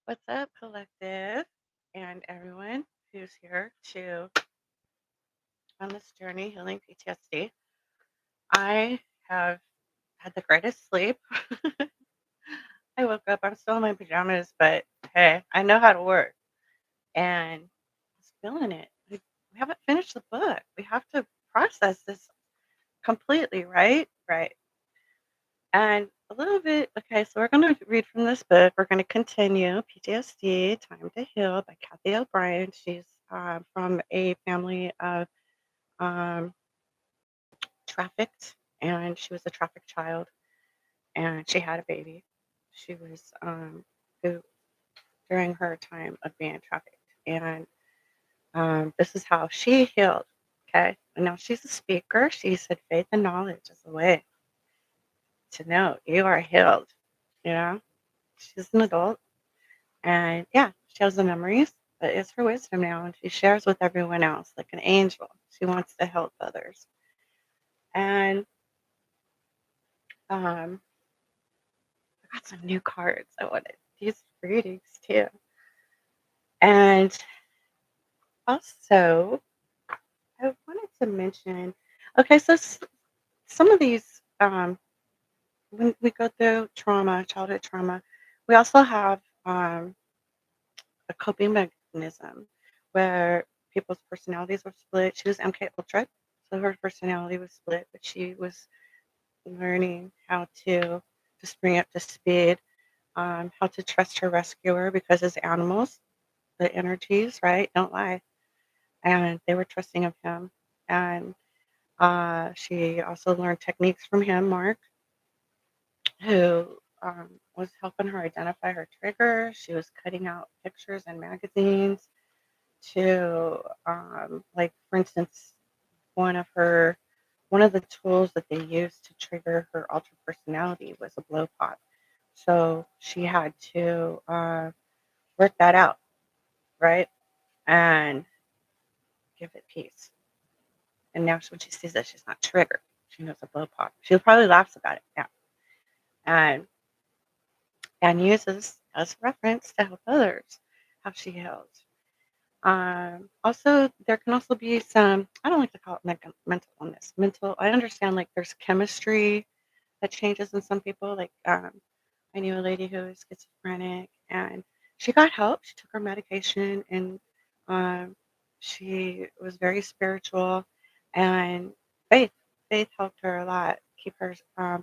What's up, collective, and everyone who's here to on this journey healing PTSD? I have had the greatest sleep. I woke up, I'm still in my pajamas, but hey, I know how to work and I was feeling it. We haven't finished the book. We have to process this completely, right? Right. And a little bit, okay, so we're going to read from this book. We're going to continue PTSD, Time to Heal by Kathy O'Brien. She's from a family of um, trafficked, and she was a trafficked child, and she had a baby. She was who during her time of being trafficked, and this is how she healed. Okay, and now she's a speaker. She said, "Faith and knowledge is the way to know you are healed." You know, she's an adult, and yeah, she has the memories, but it's her wisdom now, and she shares with everyone else like an angel. She wants to help others, and um, I got some new cards. I wanted these readings too. And also, I wanted to mention okay, so some of these, when we go through trauma, childhood trauma, we also have a coping mechanism where people's personalities were split. She was MK Ultra, so her personality was split, but she was learning how to just bring up to speed, how to trust her rescuer because as animals, the energies, right, don't lie. And they were trusting of him. And she also learned techniques from him, Mark, who was helping her identify her triggers. She was cutting out pictures in magazines to, like, for instance, one of her one of the tools that they used to trigger her ultra personality was a blow pop. So she had to work that out, right? And give it peace. And now when she sees it, she's not triggered. She knows a blow pop. She probably laughs about it now. And uses as reference to help others how she heals. Also, there can also be some, I don't like to call it mental illness. Mental, I understand like there's chemistry that changes in some people. Like, I knew a lady who was schizophrenic and she got help. She took her medication and um, she was very spiritual and faith. Faith helped her a lot keep her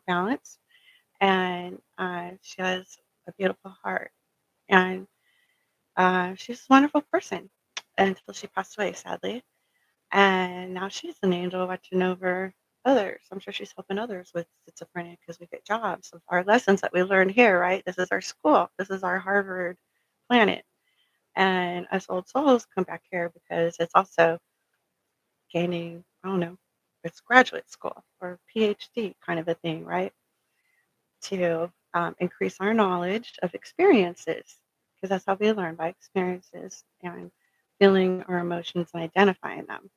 balanced. And she has a beautiful heart. And she's a wonderful person until she passed away, sadly. And now she's an angel watching over others. I'm sure she's helping others with schizophrenia because we get jobs. Of our lessons that we learn here, right? This is our school. This is our Harvard planet. And us old souls come back here because it's also gaining, I don't know, it's graduate school or PhD kind of a thing, right? To increase our knowledge of experiences because that's how we learn by experiences and feeling our emotions and identifying them.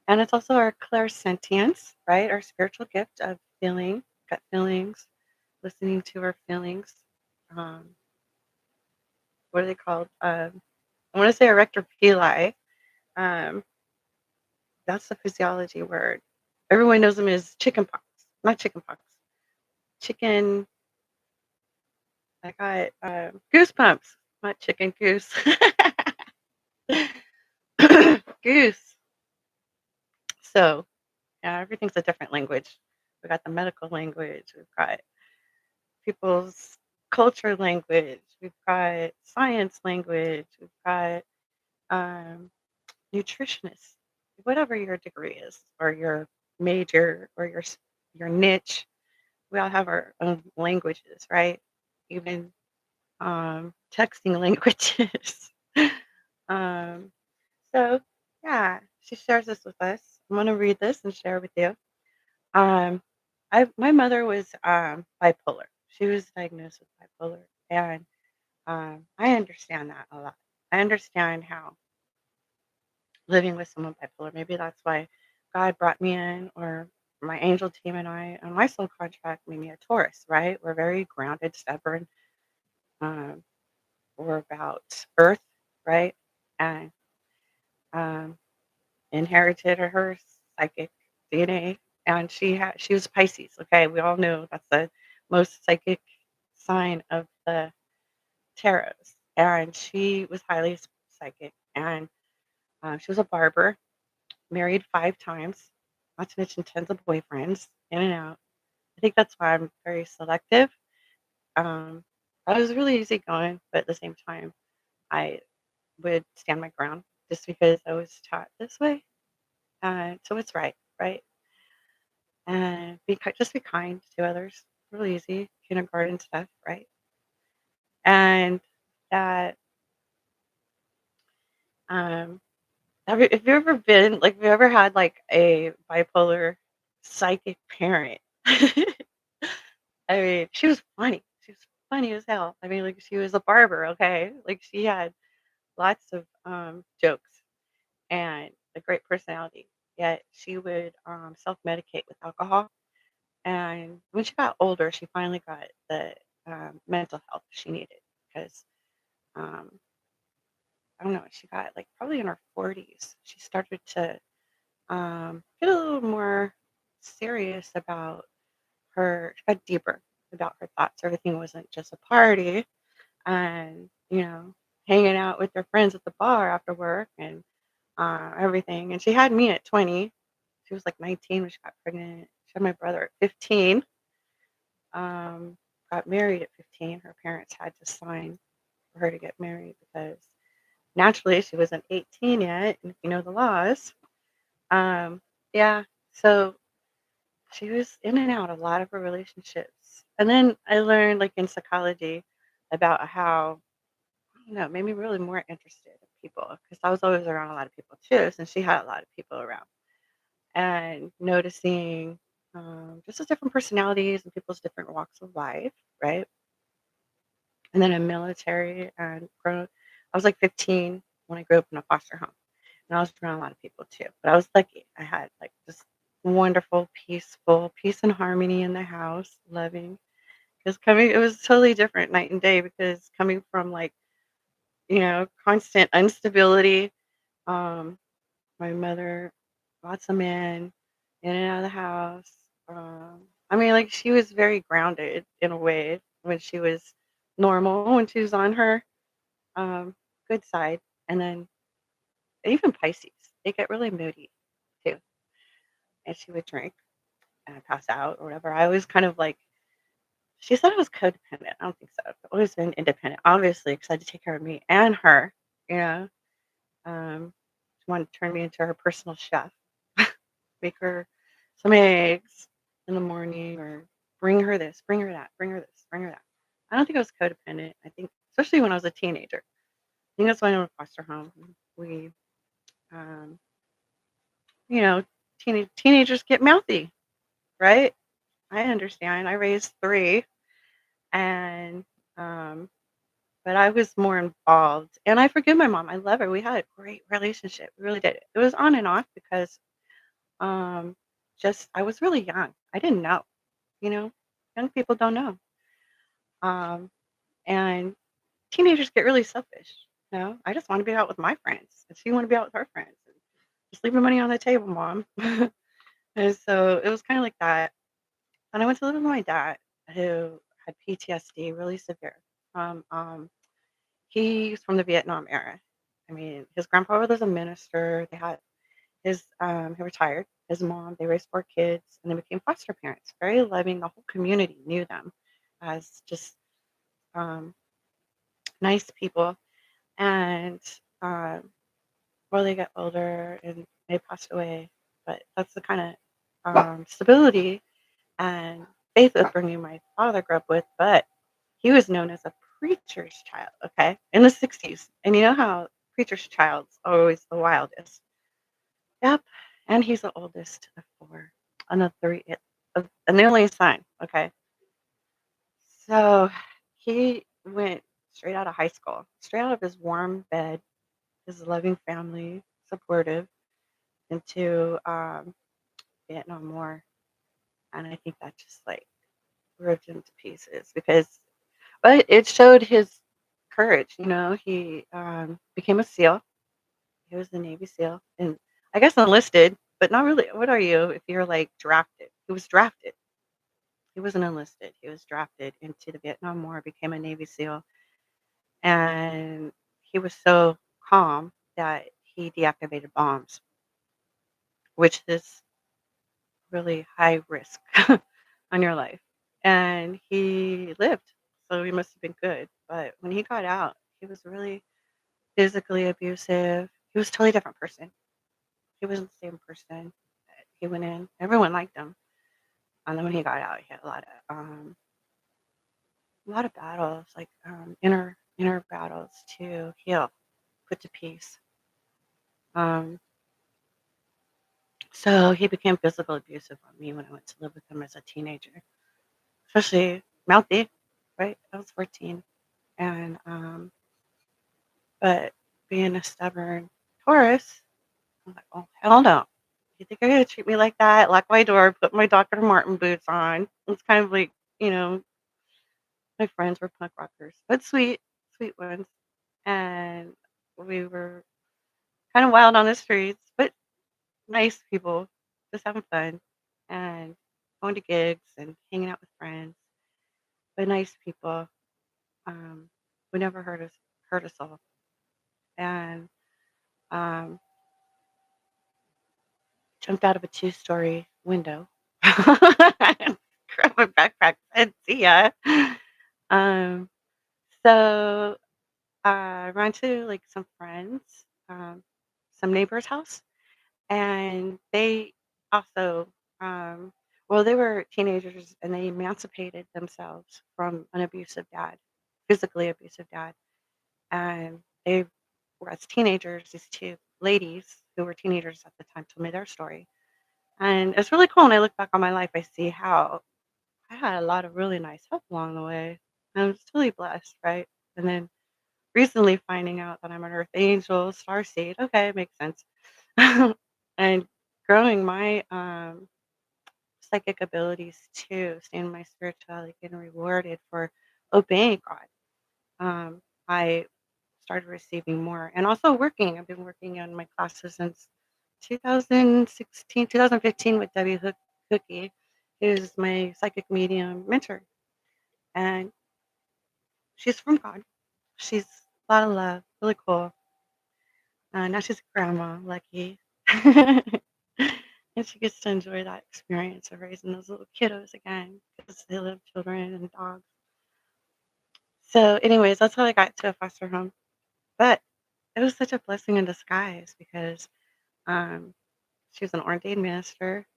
And it's also our clairsentience, right? Our spiritual gift of feeling, gut feelings, listening to our feelings. Um, what are they called? I want to say erector pili. Um, that's the physiology word. Everyone knows them as chicken pox, not chicken pox. Chicken. I got goosebumps, not chicken goose. Goose. So yeah, everything's a different language. We got the medical language. We've got people's culture language. We've got science language. We've got um, nutritionists, whatever your degree is, or your major, or your niche. We all have our own languages, right? Even texting languages. um, so, yeah, she shares this with us. I'm going to read this and share with you. Um, my mother was bipolar. She was diagnosed with bipolar, and I understand that a lot. I understand how living with someone bipolar. Maybe that's why God brought me in, or my angel team and I, on my soul contract, made me a Taurus. Right? We're very grounded, stubborn, um, were about Earth, right? And um, inherited her psychic DNA, and she was Pisces. Okay, we all know that's the most psychic sign of the tarots, and she was highly psychic, and she was a barber, married 5 times, not to mention tons of boyfriends, in and out. I think that's why I'm very selective. Um, I was really easygoing, but at the same time, I would stand my ground just because I was taught this way. So it's right, right? And just be kind to others. Really easy, kindergarten stuff, right? And that, um, if you ever been like, have you ever had like a bipolar psychic parent? I mean, she was funny. She was funny as hell. I mean, like she was a barber, okay? Like she had lots of jokes and a great personality. Yet she would self-medicate with alcohol. And when she got older, she finally got the mental health she needed because um, I don't know, she got like probably in her 40s. She started to get a little more serious about she got deeper about her thoughts. Everything wasn't just a party and, hanging out with her friends at the bar after work and everything. And she had me at 20. She was like 19 when she got pregnant. She had my brother at 15. Um, got married at 15. Her parents had to sign for her to get married because naturally she wasn't 18 yet. And if you know the laws, um, yeah. So she was in and out a lot of her relationships. And then I learned, like in psychology, about how, it made me really more interested in people because I was always around a lot of people too, since she had a lot of people around. And noticing just the different personalities and people's different walks of life, right? And then in military and I was like 15 when I grew up in a foster home. And I was around a lot of people too. But I was lucky. I had like just wonderful, peaceful, peace and harmony in the house, loving. Because it was totally different night and day because coming from like, constant instability, um, my mother, lots of men, in and out of the house. I mean, like she was very grounded in a way when she was normal, when she was on her um, good side. And then even Pisces, they get really moody too. And she would drink and pass out or whatever. I was kind of like, she said I was codependent. I don't think so. I've always been independent, obviously, because I had to take care of me and her. You know, she wanted to turn me into her personal chef, make her some eggs in the morning, or bring her this, bring her that, bring her this, bring her that. I don't think I was codependent. I think, especially when I was a teenager. I think that's why I went to foster home. We, um, you know, teenagers get mouthy, right? I understand. I raised three, and um, but I was more involved, and I forgive my mom. I love her. We had a great relationship. We really did. It was on and off because um, just I was really young. I didn't know. You know, young people don't know. Um, and teenagers get really selfish. I just want to be out with my friends, and she want to be out with her friends. And just leave the money on the table, mom. And so it was kind of like that. And I went to live with my dad, who had PTSD, really severe. From He's from the Vietnam era. I mean, his grandpa was a minister. He retired. His mom, they raised 4 kids, and they became foster parents. Very loving. The whole community knew them as just um, nice people. And um, well, they got older and they passed away. But that's the kind of stability and faith upbringing my father grew up with. But he was known as a preacher's child, okay, in the 60s. And you know how preacher's child's always the wildest. Yep. And he's the oldest of four. Another three, and the only son, okay. So he went straight out of high school, straight out of his warm bed, his loving family, supportive, into Vietnam War. And I think that just like ripped him to pieces but it showed his courage. He became a SEAL. He was a Navy SEAL, and I guess enlisted, but not really. What are you if you're like drafted? He was drafted. He wasn't enlisted. He was drafted into the Vietnam War, became a Navy SEAL, and he was so calm that he deactivated bombs, which is really high risk on your life. And he lived, so he must have been good. But when he got out, he was really physically abusive. He was a totally different person. He wasn't the same person that he went in. Everyone liked him. And then when he got out, he had a lot of battles, like inner battles to heal, put to peace. Um, so he became physical abusive on me when I went to live with him as a teenager, especially mouthy, right? I was 14, and but being a stubborn Taurus, I'm like, oh hell no! You think you're gonna treat me like that? Lock my door, put my Dr. Martin boots on. It's kind of like my friends were punk rockers, but sweet, sweet ones, and we were kind of wild on the streets, but nice people, just having fun and going to gigs and hanging out with friends, but nice people. Um, who never hurt us all. And um, jumped out of a two-story window. Grabbed my backpack and see ya. Um, so I ran to like some friends, um, some neighbor's house, and they also, um, well, they were teenagers and they emancipated themselves from an abusive dad, physically abusive dad. And they were as teenagers, these two ladies who were teenagers at the time told me their story. And it's really cool. When I look back on my life, I see how I had a lot of really nice help along the way. I was really blessed, right? And then recently finding out that I'm an earth angel, starseed. Okay, it makes sense. And growing my psychic abilities too, staying in my spirituality, getting rewarded for obeying God. I started receiving more and also working. I've been working on my classes since 2016, 2015 with Debbie Hookie, who's my psychic medium mentor. And she's from God. She's a lot of love, really cool. Now she's a grandma, lucky. And she gets to enjoy that experience of raising those little kiddos again because they love children and dogs. So, anyways, that's how I got to a foster home. But it was such a blessing in disguise because um, she was an ordained minister.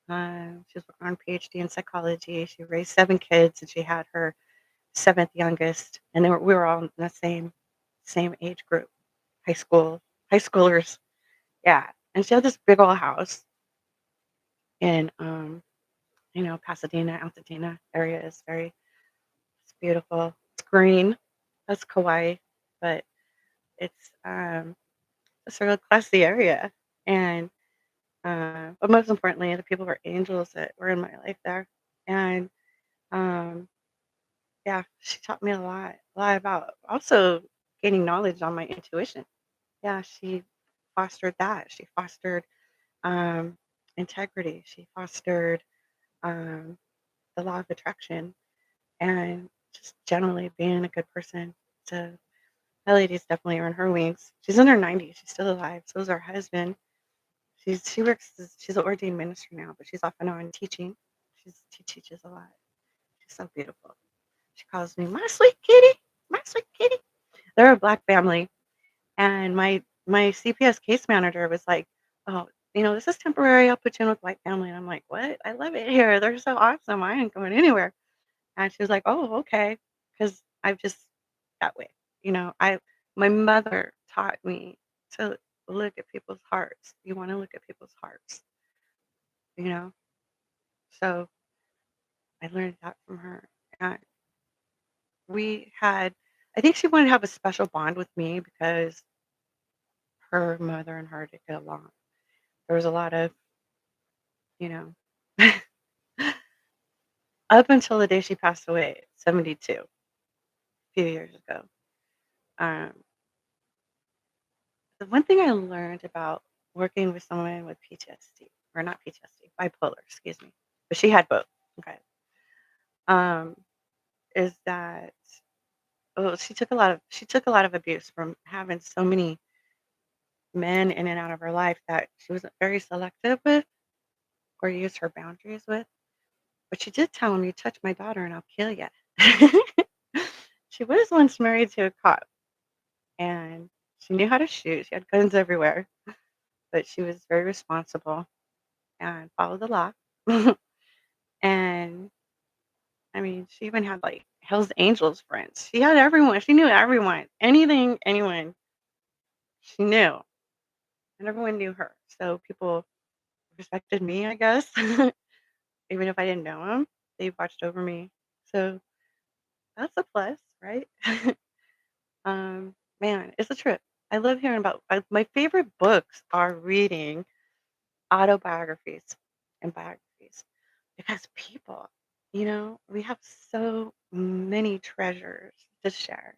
She was on PhD in psychology. She raised 7 kids, and she had her seventh youngest, and we were all in the same age group, high school, high schoolers. Yeah, and she had this big old house in Pasadena, Altadena area is it's beautiful. It's green. That's Kauai, but it's a real classy area, and but most importantly, the people were angels that were in my life there, and um, yeah, she taught me a lot about also gaining knowledge on my intuition. Yeah, she fostered that. She fostered um, integrity. She fostered um, the law of attraction and just generally being a good person. So that lady's definitely earned her wings. She's in her 90s. She's still alive. So is her husband. She's an ordained minister now, but she's off and on teaching. She teaches a lot. She's so beautiful. She calls me my sweet kitty, my sweet kitty. They're a black family, and my CPS case manager was like, "Oh, this is temporary. I'll put you in with white family." And I'm like, "What? I love it here. They're so awesome. I ain't going anywhere." And she was like, "Oh, okay," because I'm just that way. I my mother taught me to look at people's hearts. You want to look at people's hearts, you know. So I learned that from her, and we had. I think she wanted to have a special bond with me because her mother and her did get along. There was a lot of, you know, up until the day she passed away, 72, a few years ago. Um, the one thing I learned about working with someone with PTSD, or not PTSD, bipolar, excuse me, but she had both. Okay. Um, is that she took a lot of abuse from having so many men in and out of her life that she wasn't very selective with or used her boundaries with. But she did tell him, "You touch my daughter and I'll kill you." She was once married to a cop and she knew how to shoot. She had guns everywhere, but she was very responsible and followed the law. And I mean, she even had like Hell's Angels friends. She had everyone. She knew everyone. Anything, anyone, she knew. And everyone knew her. So people respected me, I guess. Even if I didn't know them, they watched over me. So that's a plus, right? Man, it's a trip. I love hearing about my favorite books are reading autobiographies and biographies because people, we have so many treasures to share.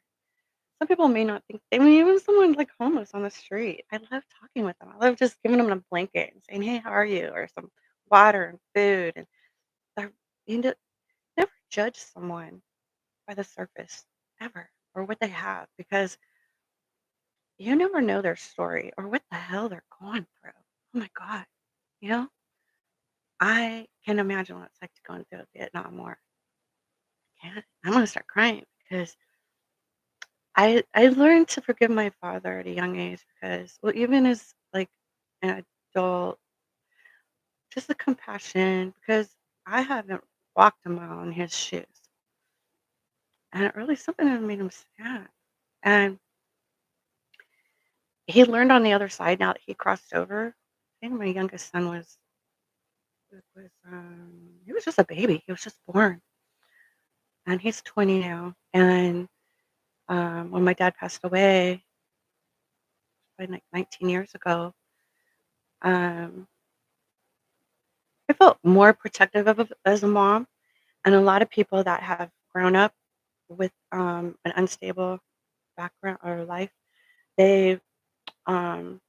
Some people may not think, I mean, even someone like homeless on the street, I love talking with them. I love just giving them a blanket and saying, "Hey, how are you?" Or some water and food. And they're, never judge someone by the surface ever or what they have because you never know their story or what the hell they're going through. Oh my God. You know, I can imagine what it's like to go through a Vietnam War. Can't. I'm gonna start crying because I learned to forgive my father at a young age because well even as like an adult, just the compassion because I haven't walked a mile in his shoes. And it really something that made him sad. And he learned on the other side now that he crossed over. I think my youngest son he was just a baby. He was just born, and he's 20 now. And when my dad passed away, like 19 years ago, um, I felt more protective of as a mom. And a lot of people that have grown up with an unstable background or life, they um,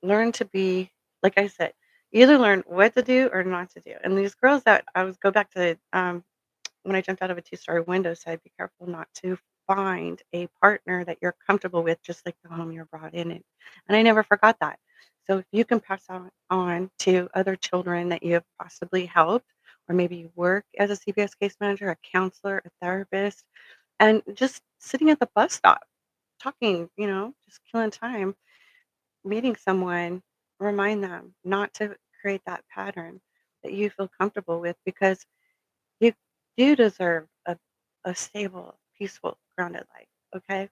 learn to be, like I said, you either learn what to do or not to do. And these girls that I was go back to when I jumped out of a two-story window said, "Be careful not to find a partner that you're comfortable with, just like the home you're brought in." And I never forgot that. So if you can pass on to other children that you have possibly helped, or maybe you work as a CPS case manager, a counselor, a therapist, and just sitting at the bus stop, talking, just killing time, meeting someone, remind them not to create that pattern that you feel comfortable with because you do deserve a stable, peaceful, grounded life, okay?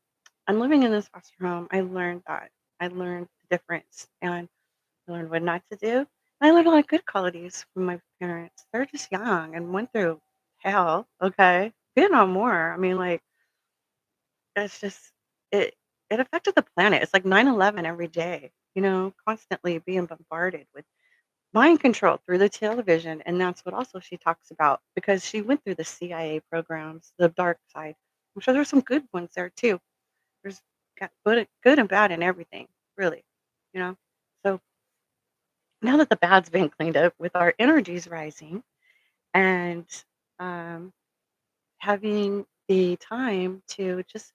And living in this foster home, I learned that. I learned the difference and I learned what not to do. And I learned a lot of good qualities from my parents. They're just young and went through hell, okay? Vietnam War, I mean, like, it's just, it, it affected the planet. It's like 9/11 every day, constantly being bombarded with mind control through the television, and that's what also she talks about because she went through the CIA programs, the dark side. I'm sure there's some good ones there too. There's got good and bad in everything, really, you know? So now that the bad's been cleaned up with our energies rising and um, having the time to just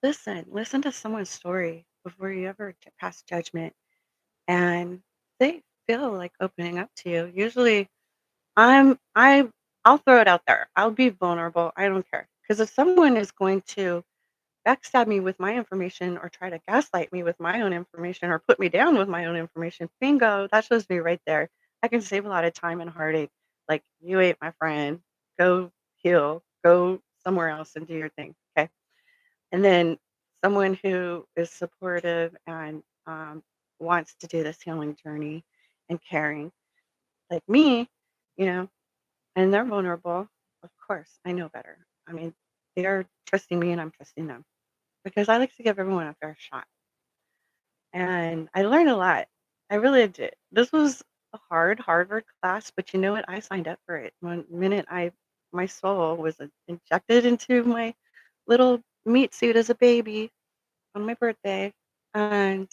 listen to someone's story before you ever pass judgment and they feel like opening up to you. Usually I'm I I'll throw it out there. I'll be vulnerable. I don't care. Because if someone is going to backstab me with my information or try to gaslight me with my own information or put me down with my own information, bingo, that shows me right there. I can save a lot of time and heartache. Like, you ain't my friend. Go heal. Go somewhere else and do your thing. Okay. And then someone who is supportive and wants to do this healing journey and caring, like me, you know, and they're vulnerable. Of course, I know better. I mean, they're trusting me and I'm trusting them because I like to give everyone a fair shot. And I learned a lot. I really did. This was a Harvard class, but you know what? I signed up for it. One minute my soul was injected into my little meat suit as a baby. on my birthday, and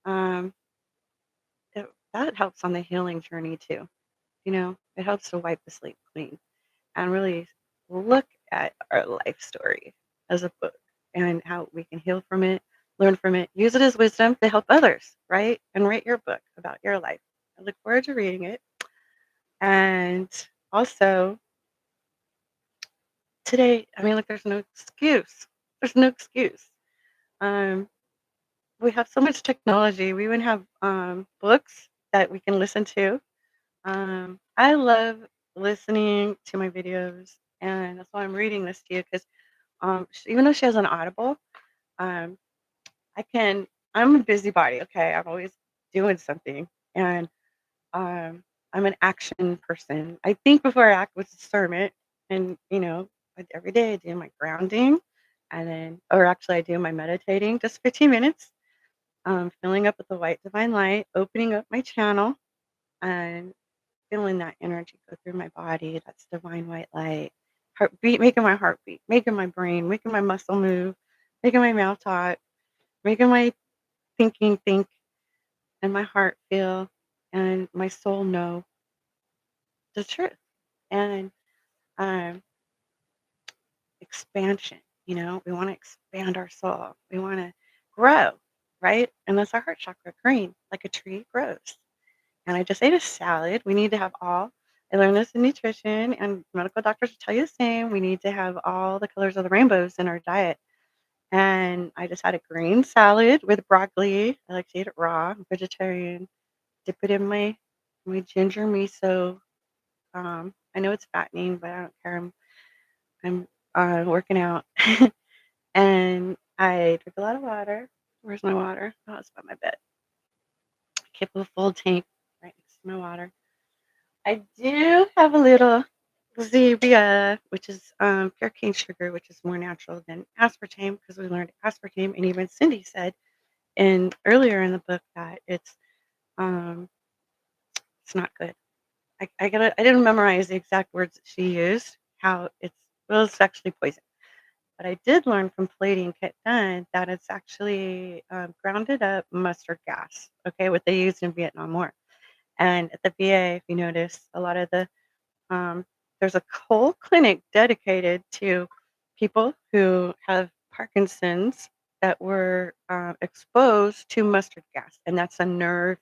um, that helps on the healing journey too. It helps to wipe the slate clean and really look at our life story as a book and how we can heal from it, learn from it, use it as wisdom to help others, right? And write your book about your life. I look forward to reading it. And also, today, I mean, like, there's no excuse. There's no excuse. Um, we have so much technology. We even have books that we can listen to. I love listening to my videos, and that's why I'm reading this to you because even though she has an Audible, um, I can. I'm a busybody. Okay, I'm always doing something, and um, I'm an action person. I think before I act with discernment, and every day I do my grounding, and then, or actually, I do my meditating, just 15 minutes, filling up with the white divine light, opening up my channel, and feeling that energy go through my body. That's divine white light. Heartbeat, making my heart beat, making my brain, making my muscle move, making my mouth talk, making my thinking think, and my heart feel, and my soul know the truth. And um, expansion, we want to expand our soul. We want to grow, right? And that's our heart chakra green, like a tree grows. And I just ate a salad. We need to have all. I learned this in nutrition, and medical doctors will tell you the same. We need to have all the colors of the rainbows in our diet. And I just had a green salad with broccoli. I like to eat it raw. I'm vegetarian. Dip it in my ginger miso. I know it's fattening, but I don't care. I'm working out, and I drink a lot of water. Where's my water? Oh, it's by my bed. Keep a full tank right next to my water. I do have a little Zevia, which is pure cane sugar, which is more natural than aspartame because we learned aspartame, and even Cindy said earlier in the book that um, it's not good. I didn't memorize the exact words that she used. How it's actually poison, but I did learn from Palladium Kit Done that it's actually grounded up mustard gas. Okay, what they used in Vietnam War, and at the VA, if you notice, a lot of the Um, there's a whole clinic dedicated to people who have Parkinson's that were exposed to mustard gas, and that's a nerve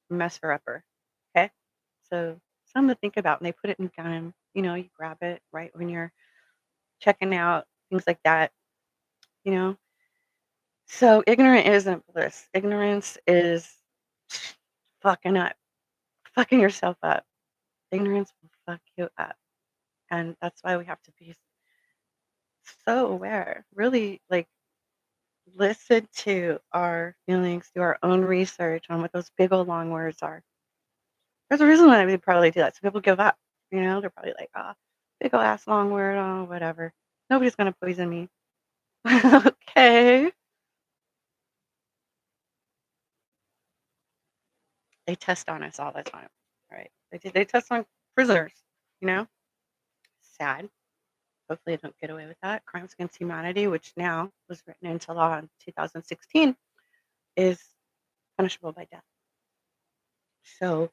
messer upper. Okay, so something to think about. And they put it in gum. You grab it right when you're checking out, things like that. You know, so ignorant isn't bliss. Ignorance is fucking up, fucking yourself up. Ignorance will fuck you up, and that's why we have to be so aware. Really, like, listen to our feelings, do our own research on what those big old long words are. There's a reason why we probably do that. So people give up. They're probably like, oh, big old ass long word, oh, whatever. Nobody's gonna poison me. Okay. They test on us all the time. Right. They test on prisoners, you know? Sad. Hopefully they don't get away with that. Crimes against humanity, which now was written into law in 2016, is punishable by death. So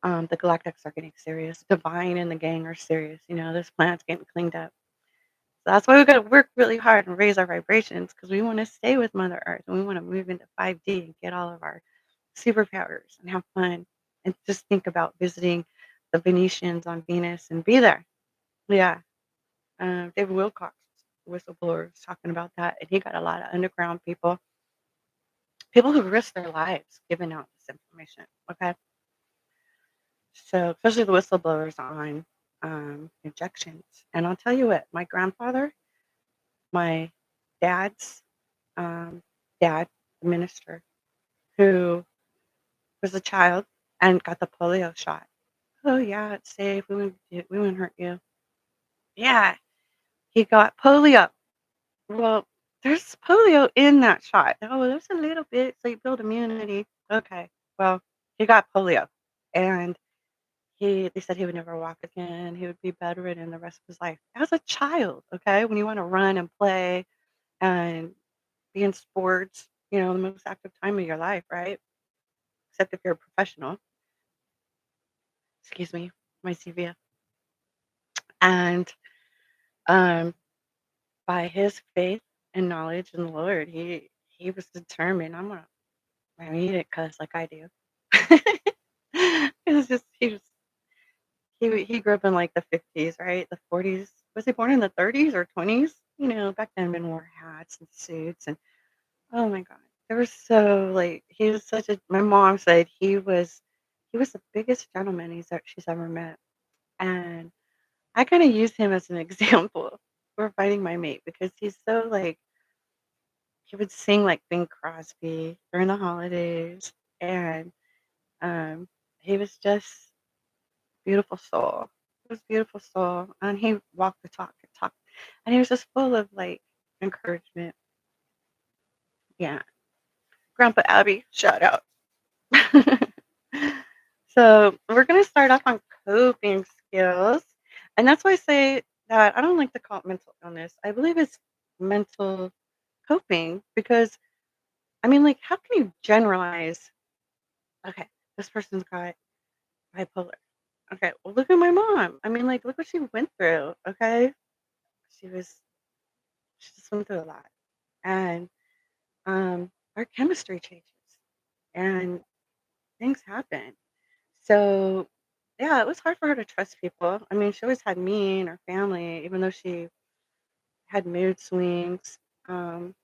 the galactics are getting serious. Divine and the gang are serious. This planet's getting cleaned up. So that's why we got to work really hard and raise our vibrations because we want to stay with Mother Earth and we want to move into 5D and get all of our superpowers and have fun and just think about visiting the Venetians on Venus and be there. Yeah. David Wilcox, whistleblower, was talking about that. And he got a lot of underground people who risk their lives giving out this information. Okay. So, especially the whistleblowers on injections. And I'll tell you what, my grandfather, my dad's um, dad, the minister, who was a child and got the polio shot. Oh, yeah, it's safe. We wouldn't hurt you. Yeah, he got polio. Well, there's polio in that shot. Oh, there's a little bit, so you build immunity. Okay, well, he got polio. And they said he would never walk again. He would be bedridden the rest of his life. As a child, okay, when you want to run and play and be in sports, the most active time of your life, right? Except if you're a professional. Excuse me, my CV. And um, by his faith and knowledge in the Lord, he was determined. I need it because like I do. It was just he grew up in like the 50s, right? The 40s. Was he born in the 30s or 20s? Back then men wore hats and suits and oh my god. They were so like he was such a my mom said he was the biggest gentleman she's ever met. And I kind of use him as an example for finding my mate because he's so like he would sing like Bing Crosby during the holidays and um he was just beautiful soul. He was beautiful soul and he walked the talk and talk and he was just full of like encouragement. Yeah. Grandpa Abby, shout out. So we're gonna start off on coping skills. And that's why I say that I don't like to call it mental illness. I believe it's mental coping because I mean like how can you generalize, okay, this person's got bipolar. Okay, well look at my mom. I mean like look what she went through. Okay. She was she just went through a lot. And our chemistry changes and things happen. So, yeah, it was hard for her to trust people. I mean, she always had me and her family, even though she had mood swings. Um,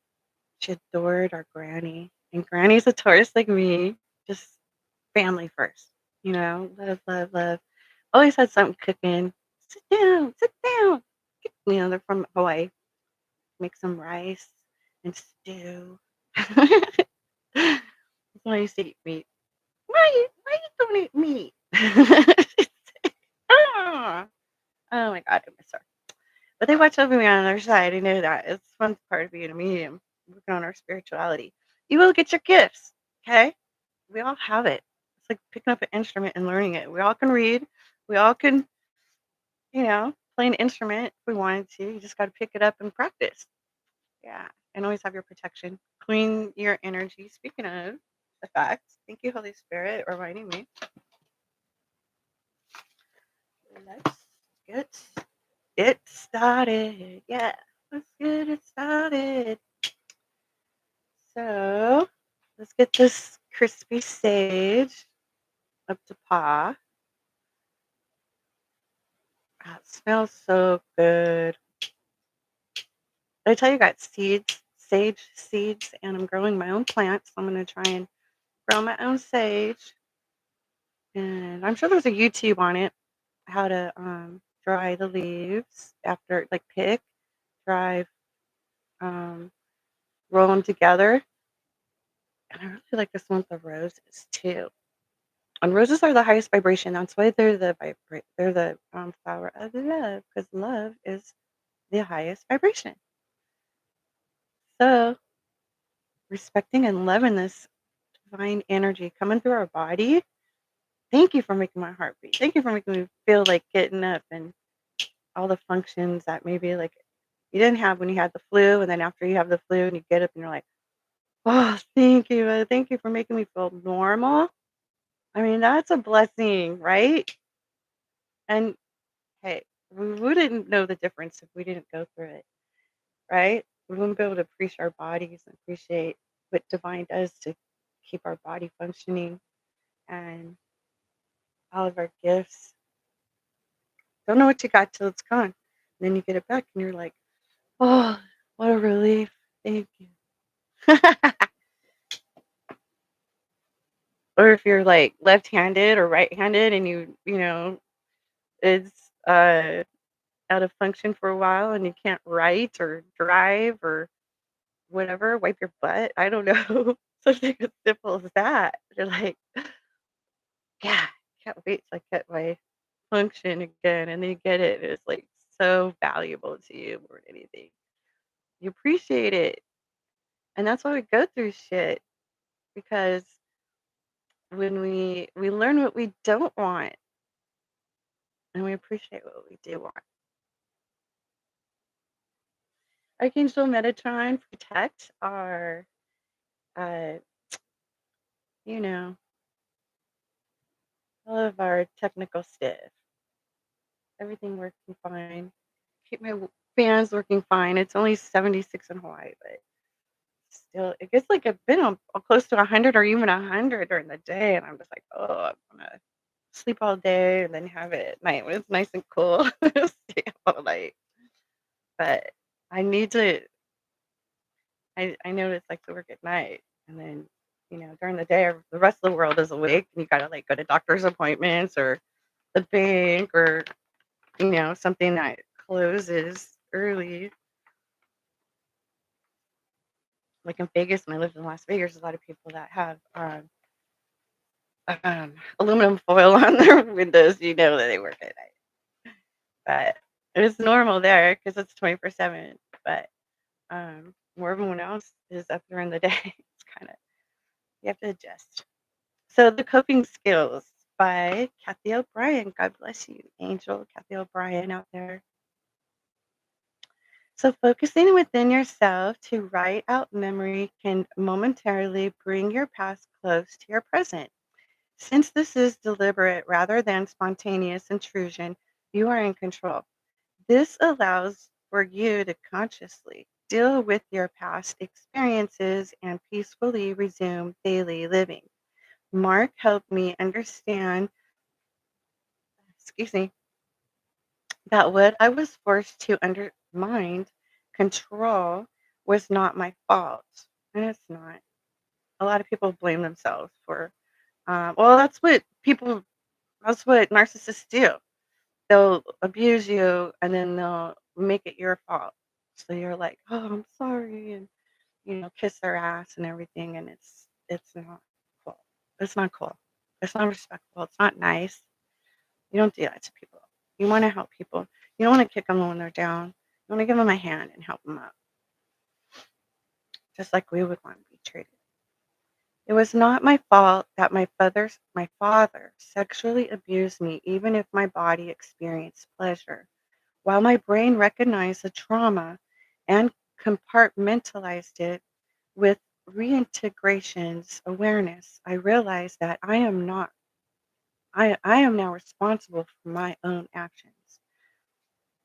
she adored our granny. And granny's a Taurus like me, just family first, love, love, love. Always had something cooking. Sit down, sit down. They're from Hawaii. Make some rice and stew. That's when I used to eat meat. Why you don't eat meat? Ah. Oh my god, I miss her. But they watch over me on their side. I know that. It's a fun part of being a medium, working on our spirituality. You will get your gifts, okay? We all have it. It's like picking up an instrument and learning it. We all can read. We all can, play an instrument if we wanted to. You just got to pick it up and practice. Yeah. And always have your protection. Clean your energy. Speaking of the facts, thank you, Holy Spirit, reminding me. Let's get it started. Yeah, let's get it started. So let's get this crispy sage up to par. Ah, it smells so good. Did I tell you I got seeds, sage seeds, and I'm growing my own plants. I'm going to try and grow my own sage. And I'm sure there's a YouTube on it, how to dry the leaves after, like pick, dry, um, roll them together. And I really like this one with the roses too. And roses are the highest vibration. That's why they're the flower of love, because love is the highest vibration. So respecting and loving this divine energy coming through our body. Thank you for making my heart beat. Thank you for making me feel like getting up and all the functions that maybe like you didn't have when you had the flu, and then after you have the flu and you get up and you're like, oh, thank you. Thank you for making me feel normal. I mean, that's a blessing, right? And hey, we wouldn't know the difference if we didn't go through it, right? We wouldn't be able to appreciate our bodies and appreciate what divine does to keep our body functioning and all of our gifts. Don't know what you got till it's gone. And then you get it back and you're like, oh, what a relief. Thank you. Or if you're like left-handed or right-handed and it's out of function for a while and you can't write or drive or whatever, wipe your butt. I don't know. Something as simple as that. You're like, yeah, can't wait till I get my function again. And then you get it. And it's like so valuable to you more than anything. You appreciate it. And that's why we go through shit. Because when we learn what we don't want and we appreciate what we do want. Archangel Metatron protect our, uh, you know, all of our technical stuff. Everything working fine. Keep my fans working fine. It's only 76 in Hawaii, but still, it gets like a been close to 100 or even 100 during the day, and I'm just like, oh, I'm gonna sleep all day and then have it at night when it's nice and cool. Stay up all night. But I need to. I notice like to work at night, and then during the day, the rest of the world is awake, and you gotta like go to doctor's appointments or the bank or something that closes early. Like in Vegas, when I lived in Las Vegas, there's a lot of people that have aluminum foil on their windows. You know that they work at night, but it's normal there because it's 24/7. But where everyone else is up during the day, it's kind of you have to adjust. So the coping skills by Kathy O'Brien. God bless you, Angel Kathy O'Brien out there. So focusing within yourself to write out memory can momentarily bring your past close to your present. Since this is deliberate rather than spontaneous intrusion, you are in control. This allows for you to consciously deal with your past experiences and peacefully resume daily living. Mark helped me understand, excuse me, that what I was forced to undermine control was not my fault. And it's not. A lot of people blame themselves for, well, that's what narcissists do. They'll abuse you and then they'll make it your fault. So you're like, oh, I'm sorry. And, kiss their ass and everything. And it's not cool. It's not cool. It's not respectful. It's not nice. You don't do that to people. You want to help people. You don't want to kick them when they're down. You want to give them a hand and help them up, just like we would want to be treated. It was not my fault that my father sexually abused me, even if my body experienced pleasure. While my brain recognized the trauma and compartmentalized it with reintegration's awareness, I realized that I am now responsible for my own actions.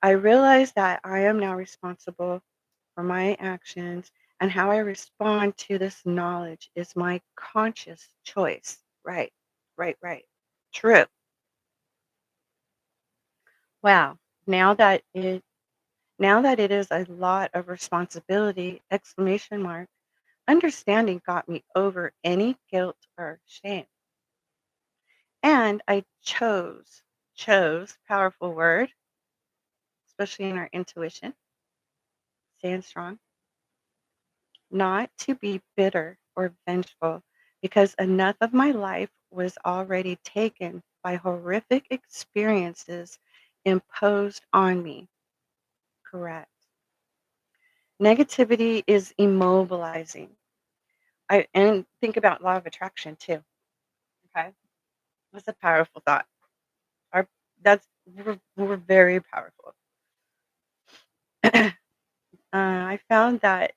I realize that I am now responsible for my actions, and how I respond to this knowledge is my conscious choice. Right, right, right. True. Wow. Now that it now that it is a lot of responsibility, exclamation mark, understanding got me over any guilt or shame. And I chose, powerful word, especially in our intuition, stand strong, not to be bitter or vengeful because enough of my life was already taken by horrific experiences imposed on me. Correct. Negativity is immobilizing. And think about law of attraction too. Okay. That's a powerful thought. Our that's we're very powerful. I found that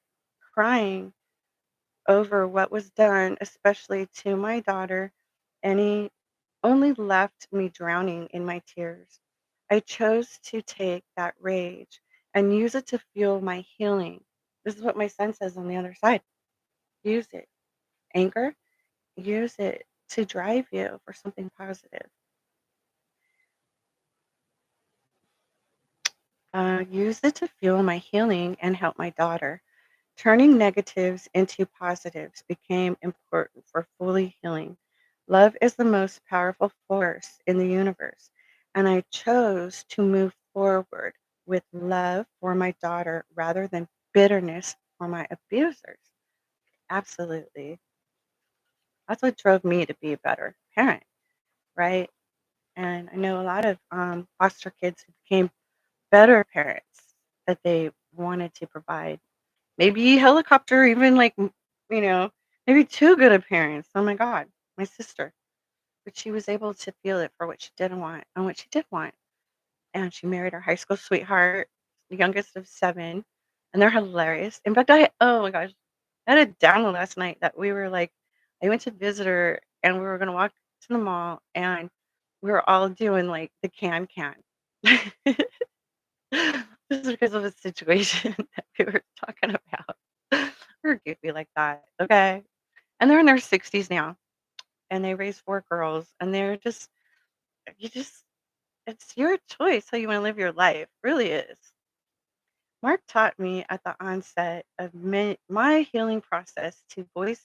crying over what was done, especially to my daughter, any only left me drowning in my tears. I chose to take that rage and use it to fuel my healing. This is what my son says on the other side. Use it. Anger, use it to drive you for something positive. Use it to fuel my healing and help my daughter. Turning negatives into positives became important for fully healing. Love is the most powerful force in the universe, and I chose to move forward with love for my daughter rather than bitterness for my abusers. Absolutely. That's what drove me to be a better parent, right? And I know a lot of foster kids who became better parents that they wanted to provide. Maybe helicopter, even like, you know, maybe too good of parents. Oh my God, my sister. But she was able to feel it for what she didn't want and what she did want. And she married her high school sweetheart, the youngest of seven. and they're hilarious. In fact, oh my gosh, I had a download last night that we were like, I went to visit her and we were gonna walk to the mall and we were all doing like the can. Just because of a situation that we were talking about. We're goofy like that, okay? And they're in their 60s now and they raised 4 girls and they're just you just it's your choice how you wanna live your life, really is. Mark taught me at the onset of my healing process to voice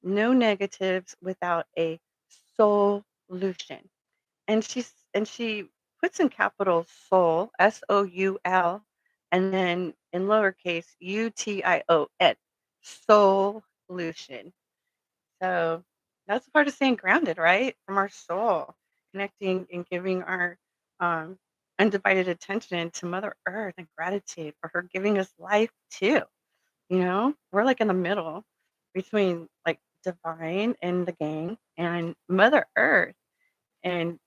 no negatives without a solution. And she puts in capital soul, SOUL, and then in lowercase UTION, solution. So that's a part of staying grounded, right? From our soul, connecting and giving our um, undivided attention to Mother Earth and gratitude for her giving us life too. We're like in the middle between like divine and the gang and Mother Earth. And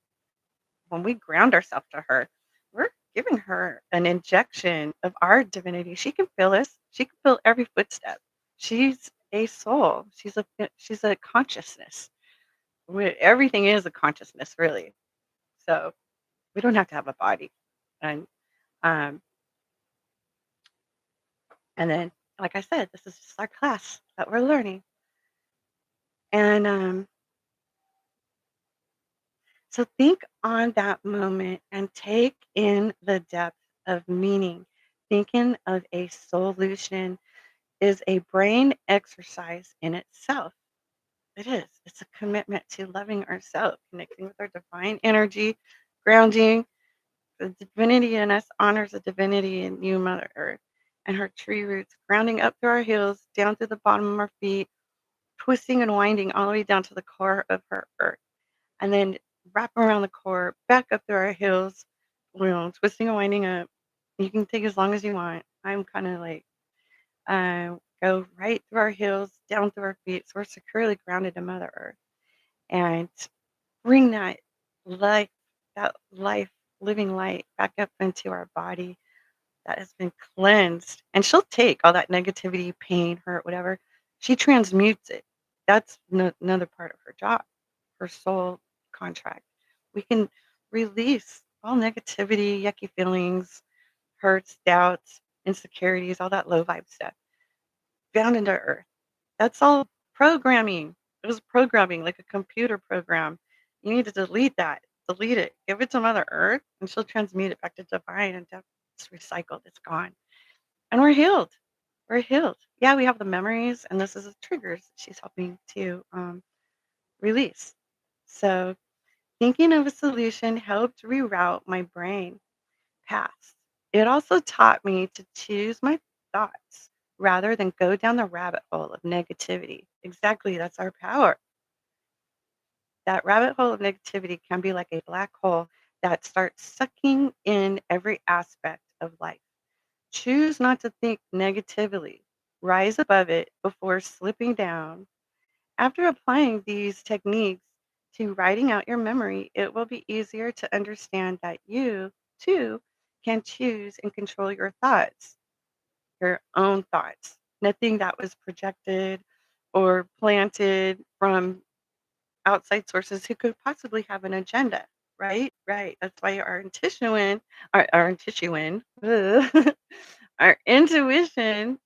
when we ground ourselves to her, we're giving her an injection of our divinity. She can feel us. She can feel every footstep. She's a soul. She's a consciousness. Everything is a consciousness, really. So we don't have to have a body. And um, and then, like I said, this is just our class that we're learning. And so think on that moment and take in the depth of meaning. Thinking of a solution is a brain exercise in itself. It is. It's a commitment to loving ourselves, connecting with our divine energy, grounding. The divinity in us honors the divinity in you, Mother Earth, and her tree roots, grounding up through our heels, down through the bottom of our feet, twisting and winding all the way down to the core of her earth. And then wrap around the core, back up through our heels, twisting and winding up. You can take as long as you want. I'm kind of like, go right through our heels, down through our feet. So we're securely grounded to Mother Earth. And bring life, that life, living light back up into our body that has been cleansed. And she'll take all that negativity, pain, hurt, whatever. She transmutes it. That's another part of her job, her soul contract. We can release all negativity, yucky feelings, hurts, doubts, insecurities, all that low vibe stuff down into earth. That's all programming. It was programming, like a computer program. You need to delete that. Delete it. Give it to Mother Earth, and she'll transmute it back to divine, and it's recycled. It's gone, and we're healed. We're healed. Yeah, we have the memories, and this is the triggers that she's helping to release. So, thinking of a solution helped reroute my brain past. It also taught me to choose my thoughts rather than go down the rabbit hole of negativity. Exactly, that's our power. That rabbit hole of negativity can be like a black hole that starts sucking in every aspect of life. Choose not to think negatively. Rise above it before slipping down. After applying these techniques to writing out your memory, it will be easier to understand that you, too, can choose and control your thoughts, your own thoughts. Nothing that was projected or planted from outside sources who could possibly have an agenda, right? Right. That's why our intuition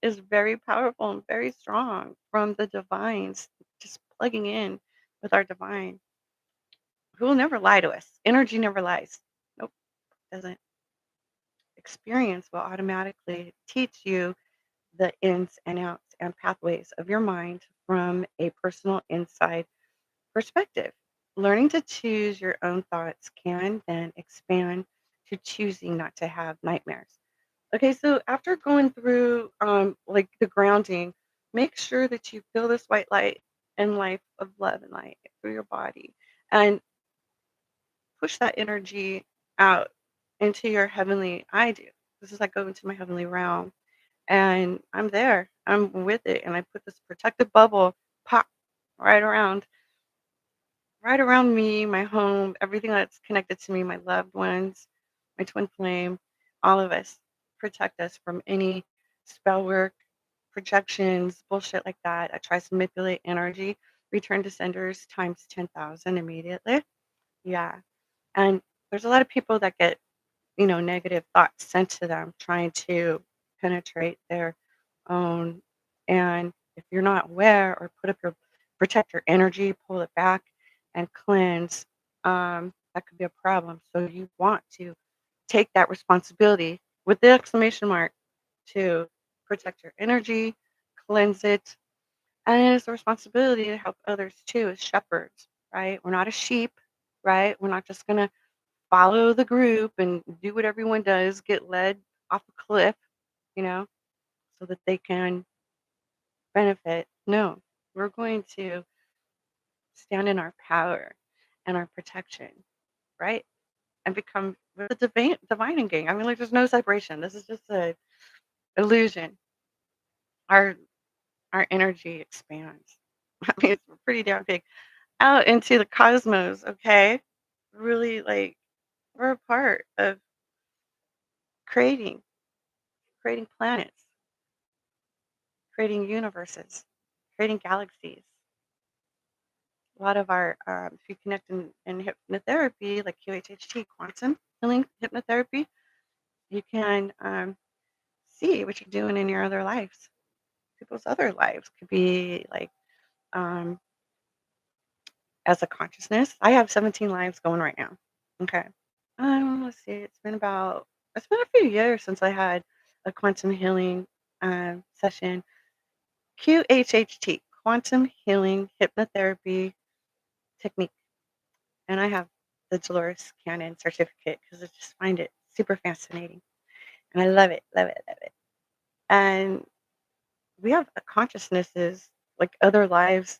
is very powerful and very strong from the divines, just plugging in with our divine, who will never lie to us. Energy never lies. Nope, doesn't. Experience will automatically teach you the ins and outs and pathways of your mind from a personal inside perspective. Learning to choose your own thoughts can then expand to choosing not to have nightmares. Okay, so after going through like the grounding, make sure that you feel this white light and life of love and light through your body and push that energy out into your heavenly I do. This is like going to my heavenly realm and I'm there. I'm with it and I put this protective bubble pop right around me, my home, everything that's connected to me, my loved ones, my twin flame, all of us, protect us from any spell work, projections, bullshit like that that tries to manipulate energy, return to senders times 10,000 immediately. Yeah. And there's a lot of people that get, negative thoughts sent to them trying to penetrate their own. And if you're not aware or protect your energy, pull it back and cleanse, that could be a problem. So you want to take that responsibility with the exclamation mark to protect your energy, cleanse it, and it's a responsibility to help others too as shepherds, right? We're not a sheep, right? We're not just gonna follow the group and do what everyone does, get led off a cliff, you know, so that they can benefit. No, we're going to stand in our power and our protection, right? And become the divining gang. I mean, like, there's no separation. This is just a illusion. Our our energy expands. I mean, it's pretty damn big out into the cosmos. Okay, really, like, we're a part of creating planets, creating universes, creating galaxies. A lot of our, if you connect in hypnotherapy, like QHHT, quantum healing hypnotherapy, you can see what you're doing in your other lives. People's other lives could be like, um, as a consciousness. I have 17 lives going right now. Okay. Let's see. It's been a few years since I had a quantum healing session. QHHT, quantum healing hypnotherapy technique. And I have the Dolores Cannon certificate because I just find it super fascinating. And I love it, love it, love it. And we have a consciousnesses, like other lives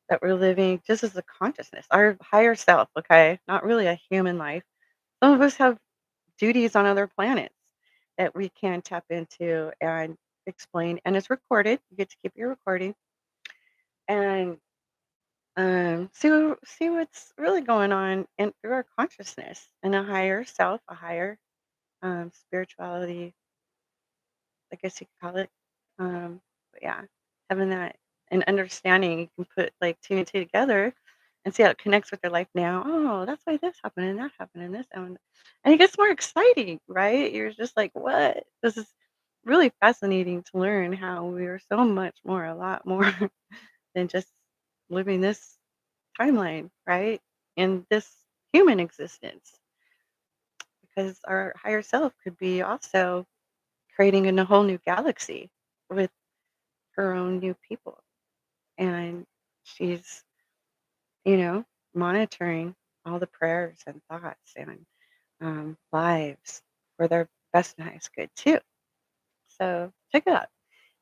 that we're living just as a consciousness, our higher self, okay? Not really a human life. Some of us have duties on other planets that we can tap into and explain. And it's recorded. You get to keep your recording and see what's really going on in through our consciousness and a higher self, a higher spirituality, I guess you could call it. But yeah, having that and understanding, you can put like two and two together and see how it connects with your life now. Oh, that's why this happened and that happened and this happened. And it gets more exciting, right? You're just like, what? This is really fascinating to learn how we are so much more, a lot more than just living this timeline, right? In this human existence. Because our higher self could be also creating in a whole new galaxy with her own new people. And she's, you know, monitoring all the prayers and thoughts and lives for their best and highest good too. So check it out.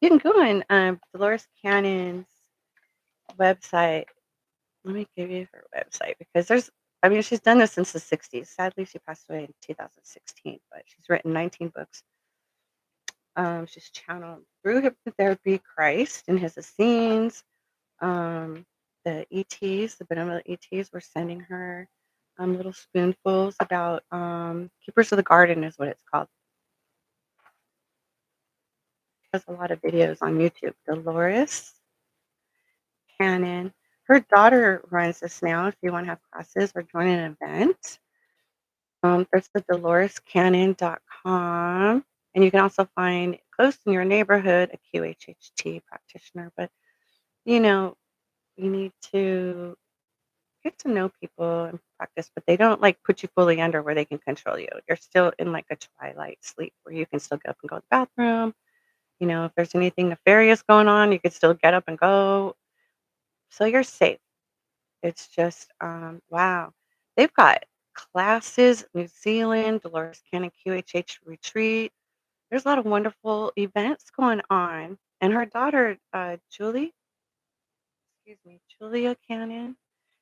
You can go on Dolores Cannon's website. Let me give you her website because I mean, she's done this since the 60s. Sadly, she passed away in 2016, but she's written 19 books. She's channeled through hypnotherapy Christ and his Essenes. The ETs, the benevolent ETs, were sending her little spoonfuls about Keepers of the Garden is what it's called. There's a lot of videos on YouTube. Dolores Cannon. Her daughter runs this now if you want to have classes or join an event. There's the dolorescannon.com. And you can also find close in your neighborhood a QHHT practitioner. But, you know, you need to get to know people and practice, but they don't like put you fully under where they can control you. You're still in like a twilight sleep where you can still get up and go to the bathroom. You know, if there's anything nefarious going on, you could still get up and go. So you're safe. It's just, wow. They've got classes, New Zealand, Dolores Cannon QHH retreat. There's a lot of wonderful events going on. And her daughter, Julia Cannon,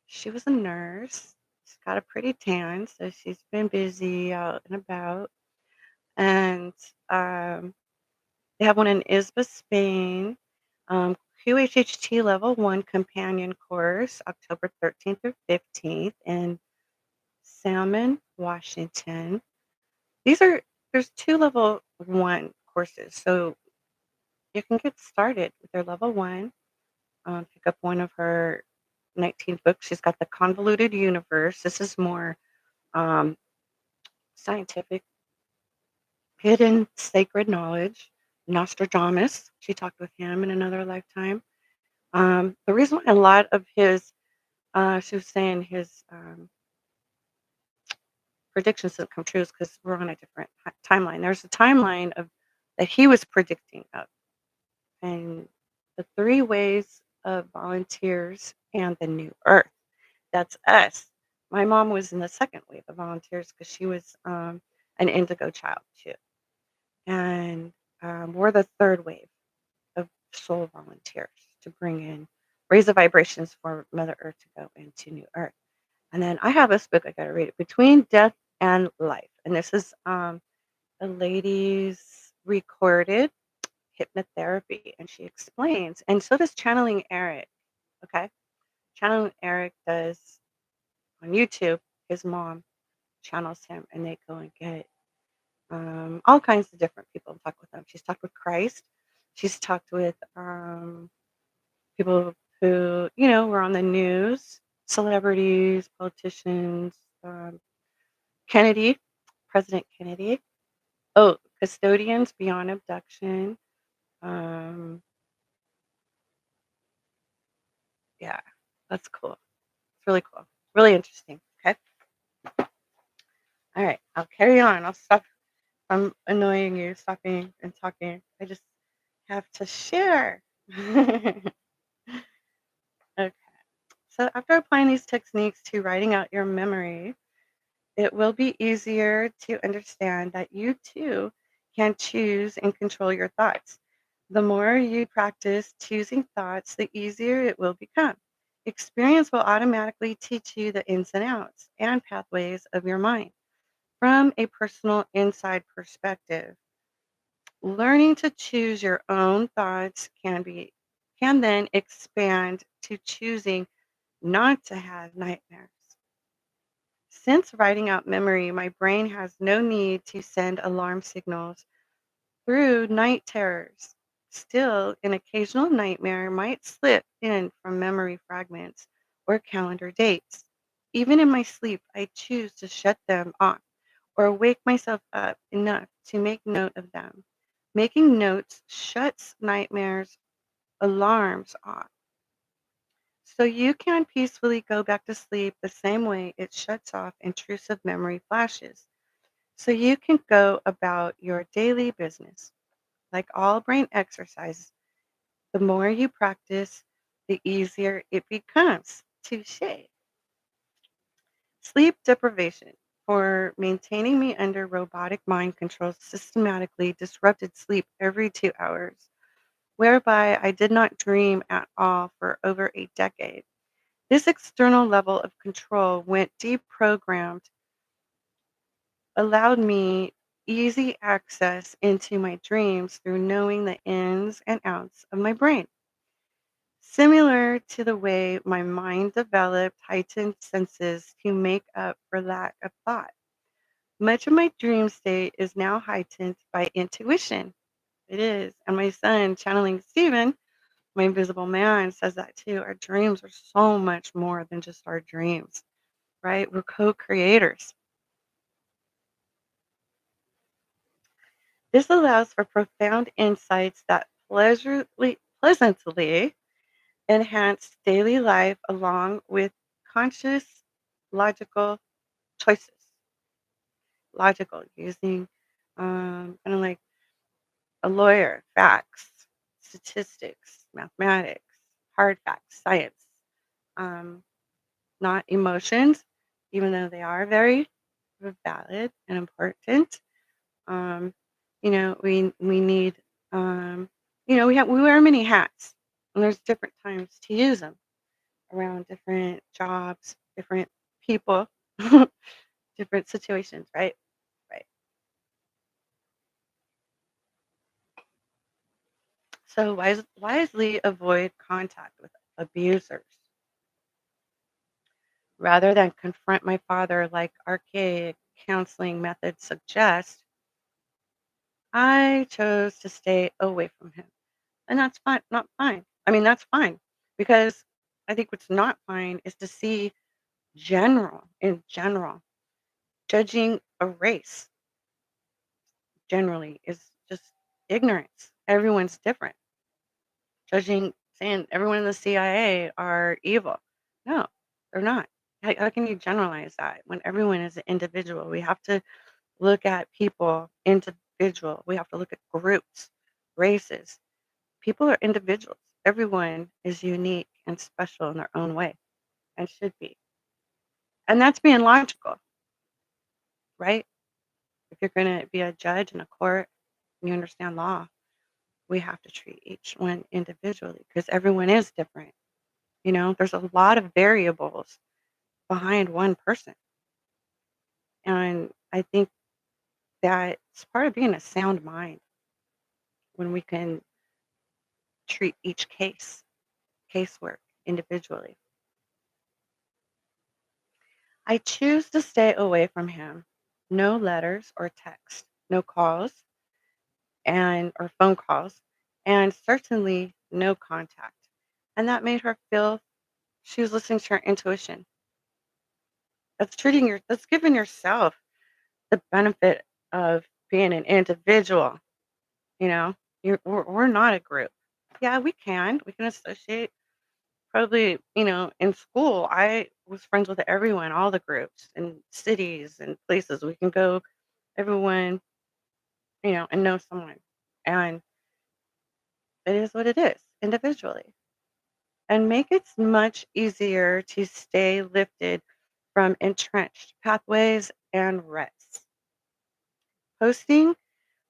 she was a nurse. She's got a pretty tan, so she's been busy out and about. And they have one in Isba, Spain. QHHT Level 1 Companion Course, October 13th through 15th in Salmon, Washington. These are There's two Level 1 courses. So You can get started with your level one. Pick up one of her 19 books. She's got the Convoluted Universe. This is more um, scientific, hidden sacred knowledge. Nostradamus. She talked with him in another lifetime. The reason why a lot of his, she was saying his predictions didn't come true is because we're on a different timeline. There's a timeline of that he was predicting of, and the three ways of volunteers and the new Earth. That's us. My mom was in the second wave of volunteers because she was an indigo child too, and we're the third wave of soul volunteers to bring in raise the vibrations for Mother Earth to go into New Earth. And then I have this book I gotta read it, Between Death and Life. And this is a lady's recorded hypnotherapy. And she explains, and so does Channeling Eric. Okay. Channeling Eric does on YouTube, his mom channels him and they go and get all kinds of different people and talk with them. She's talked with Christ. She's talked with people who, were on the news, celebrities, politicians, Kennedy, President Kennedy. Oh, custodians beyond abduction. Um, yeah, that's cool. It's really cool. Really interesting. Okay. All right. I'll carry on. I'll stop. I'm annoying you, stopping and talking. I just have to share. Okay. So after applying these techniques to writing out your memory, it will be easier to understand that you too can choose and control your thoughts. The more you practice choosing thoughts, the easier it will become. Experience will automatically teach you the ins and outs and pathways of your mind. From a personal inside perspective, learning to choose your own thoughts can then expand to choosing not to have nightmares. Since writing out memory, my brain has no need to send alarm signals through night terrors. Still, an occasional nightmare might slip in from memory fragments or calendar dates. Even in my sleep, I choose to shut them off or wake myself up enough to make note of them. Making notes shuts nightmares alarms off. So you can peacefully go back to sleep the same way it shuts off intrusive memory flashes. So you can go about your daily business. Like all brain exercises, the more you practice, the easier it becomes. Touche. Sleep deprivation. For maintaining me under robotic mind control, systematically disrupted sleep every 2 hours, whereby I did not dream at all for over a decade. This external level of control went deprogrammed, allowed me easy access into my dreams through knowing the ins and outs of my brain. Similar to the way my mind developed heightened senses to make up for lack of thought. Much of my dream state is now heightened by intuition. It is. And my son, channeling Stephen, my invisible man, says that too. Our dreams are so much more than just our dreams, right? We're co creators. This allows for profound insights that pleasantly enhance daily life along with conscious logical choices. Logical, using kind of like a lawyer, facts, statistics, mathematics, hard facts, science, um, not emotions, even though they are very valid and important. Um, we need, we wear many hats, and there's different times to use them around different jobs, different people, different situations, right? Right. So wisely avoid contact with abusers. Rather than confront my father like archaic counseling methods suggest, I chose to stay away from him. and that's fine, not fine. I mean, that's fine because I think what's not fine is to see in general, judging a race generally is just ignorance. Everyone's different. Saying everyone in the CIA are evil. No, they're not. How can you generalize that when everyone is an individual? We have to look at people individual. We have to look at groups, races. People are individuals. Everyone is unique and special in their own way and should be. And that's being logical, right? If you're going to be a judge in a court and you understand law, we have to treat each one individually because everyone is different. There's a lot of variables behind one person. And I think that it's part of being a sound mind when we can treat each casework individually. I choose to stay away from him. No letters or text, no calls or phone calls, and certainly no contact. And that made her feel she was listening to her intuition. That's giving yourself the benefit of being an individual, you know? We're not a group. Yeah, we can associate. Probably, in school, I was friends with everyone, all the groups and cities and places. We can go, everyone, and know someone. And it is what it is individually. And make it much easier to stay lifted from entrenched pathways and ruts. Posting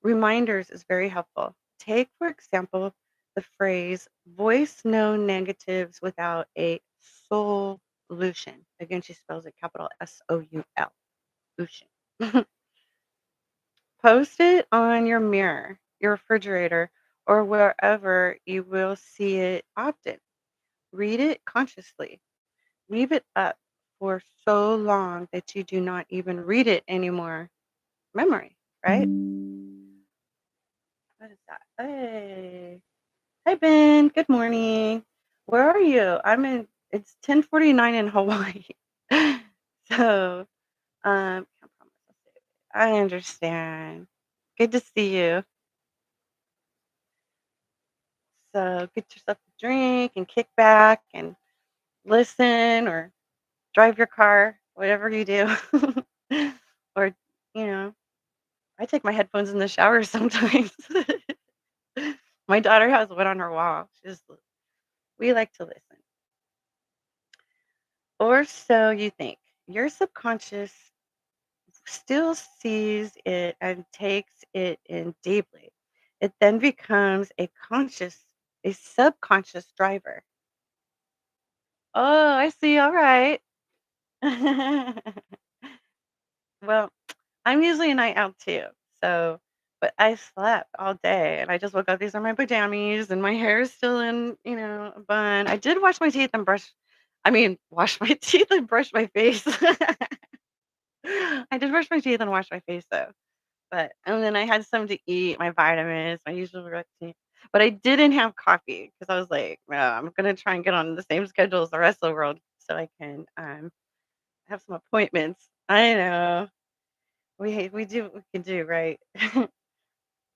reminders is very helpful. Take, for example, the phrase voice no negatives without a solution. Again, she spells it capital SOUL. Lucian. Post it on your mirror, your refrigerator, or wherever you will see it often. Read it consciously. Leave it up for so long that you do not even read it anymore. Memory, right? What is that? Hey. Hi, Ben. Good morning. Where are you? It's 10:49 in Hawaii. So, can't promise I'll stay. I understand. Good to see you. So get yourself a drink and kick back and listen or drive your car, whatever you do. Or, you know, I take my headphones in the shower sometimes. My daughter has one on her wall. We like to listen. Or so you think. Your subconscious still sees it and takes it in deeply. It then becomes a subconscious driver. Oh, I see. All right. Well, I'm usually a night owl too. So, but I slept all day and I just woke up. These are my pajamas and my hair is still in, a bun. I did wash my teeth and wash my teeth and brush my face. I did brush my teeth and wash my face though. And then I had something to eat, my vitamins, my usual routine. But I didn't have coffee because I was like, well, I'm gonna try and get on the same schedule as the rest of the world so I can have some appointments. I know. We do what we can do, right?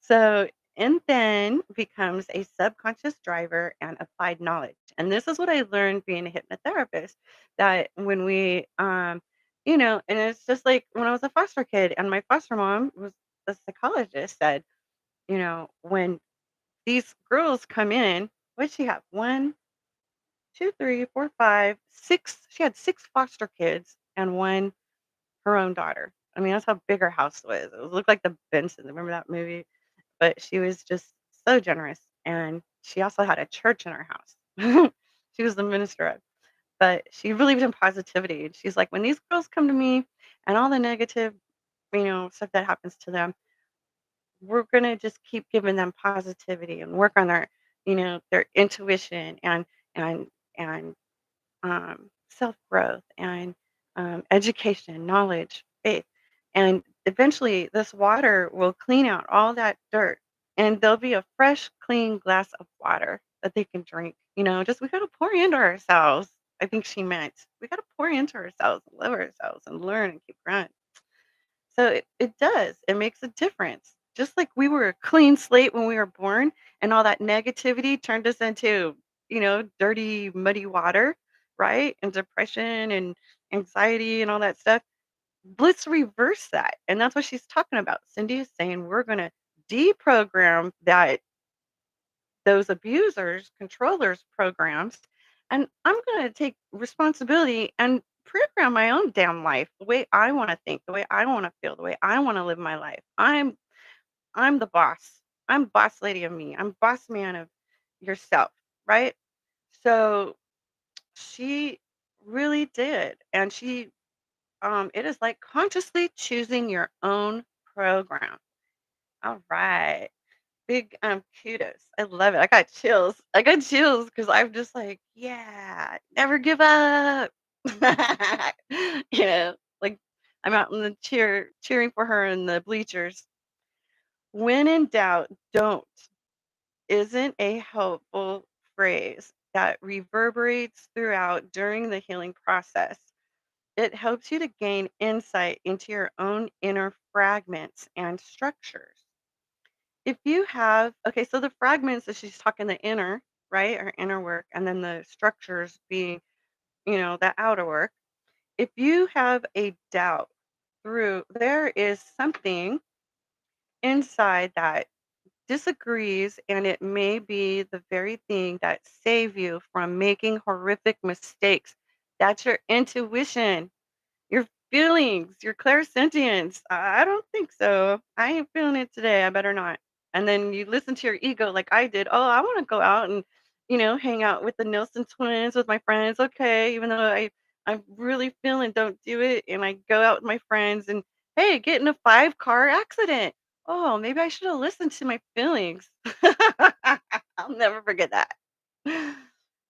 So, and then becomes a subconscious driver and applied knowledge. And this is what I learned being a hypnotherapist that when and it's just like when I was a foster kid and my foster mom was a psychologist said, when these girls come in, what she have? One, two, three, four, five, six. She had six foster kids and one her own daughter. I mean, that's how big her house was. It looked like the Benson. Remember that movie? But she was just so generous, and she also had a church in her house. She was the minister of, but she believed in positivity, and she's like, "When these girls come to me and all the negative, stuff that happens to them, we're gonna just keep giving them positivity and work on their intuition and and self-growth and education, knowledge, faith. And eventually, this water will clean out all that dirt and there'll be a fresh, clean glass of water that they can drink. Just we gotta pour into ourselves. I think she meant we gotta pour into ourselves, love ourselves, and learn and keep growing. So it does. It makes a difference. Just like we were a clean slate when we were born, and all that negativity turned us into, dirty, muddy water, right? And depression and anxiety and all that stuff. Let's reverse that. And that's what she's talking about. Cindy is saying we're going to deprogram those abusers, controllers programs, and I'm going to take responsibility and program my own damn life the way I want to think, the way I want to feel, the way I want to live my life. I'm the boss. I'm boss lady of me. I'm boss man of yourself, right? So she really did, and it is like consciously choosing your own program. All right. Big, kudos. I love it. I got chills. I got chills because 'cause I'm just like, "Yeah, never give up." You know, like, I'm out in the cheering for her in the bleachers. "When in doubt, don't" isn't a helpful phrase that reverberates throughout during the healing process. It helps you to gain insight into your own inner fragments and structures. If you have okay, so the fragments that she's talking the inner, right? Or inner work, and then the structures being, the outer work. If you have a doubt there is something inside that disagrees, and it may be the very thing that save you from making horrific mistakes. That's your intuition. Your feelings, your clairsentience. I don't think so. I ain't feeling it today. I better not. And then you listen to your ego like I did. Oh, I want to go out and, hang out with the Nilsson twins with my friends. Okay, even though I'm really feeling don't do it. And I go out with my friends and hey, get in a 5-car accident. Oh, maybe I should have listened to my feelings. I'll never forget that.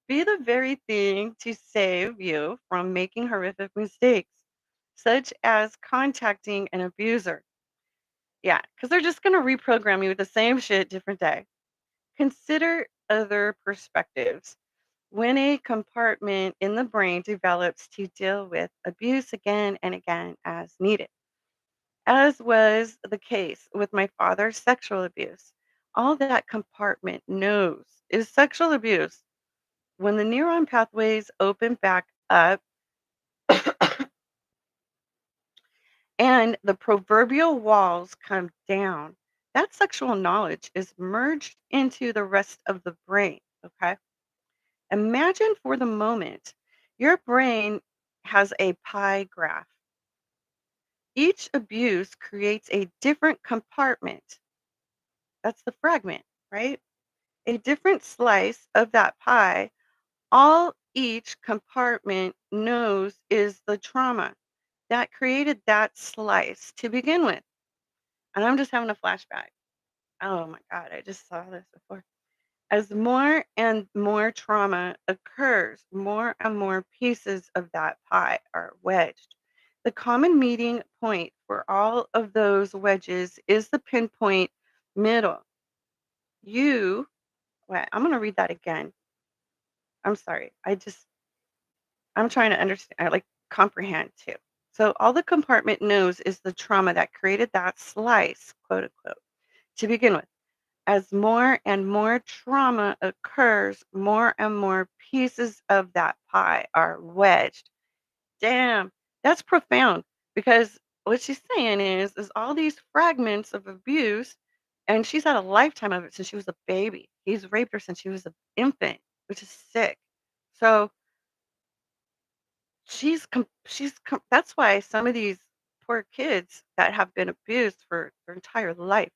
Be the very thing to save you from making horrific mistakes, such as contacting an abuser. Yeah, because they're just going to reprogram you with the same shit, different day. Consider other perspectives. When a compartment in the brain develops to deal with abuse again and again as needed, as was the case with my father's sexual abuse, all that compartment knows is sexual abuse. When the neuron pathways open back up and the proverbial walls come down, that sexual knowledge is merged into the rest of the brain. Okay. Imagine for the moment your brain has a pie graph. Each abuse creates a different compartment. That's the fragment, right? A different slice of that pie. All each compartment knows is the trauma that created that slice to begin with. And I'm just having a flashback. Oh my God, I just saw this before. As more and more trauma occurs, more and more pieces of that pie are wedged. The common meeting point for all of those wedges is the pinpoint middle. You, wait, I'm going to read that again. I'm sorry. I'm trying to understand, like comprehend too. So all the compartment knows is the trauma that created that slice, quote unquote, to begin with. As more and more trauma occurs, more and more pieces of that pie are wedged. Damn, that's profound because what she's saying is all these fragments of abuse, and she's had a lifetime of it since she was a baby. He's raped her since she was an infant, which is sick. So that's why some of these poor kids that have been abused for their entire life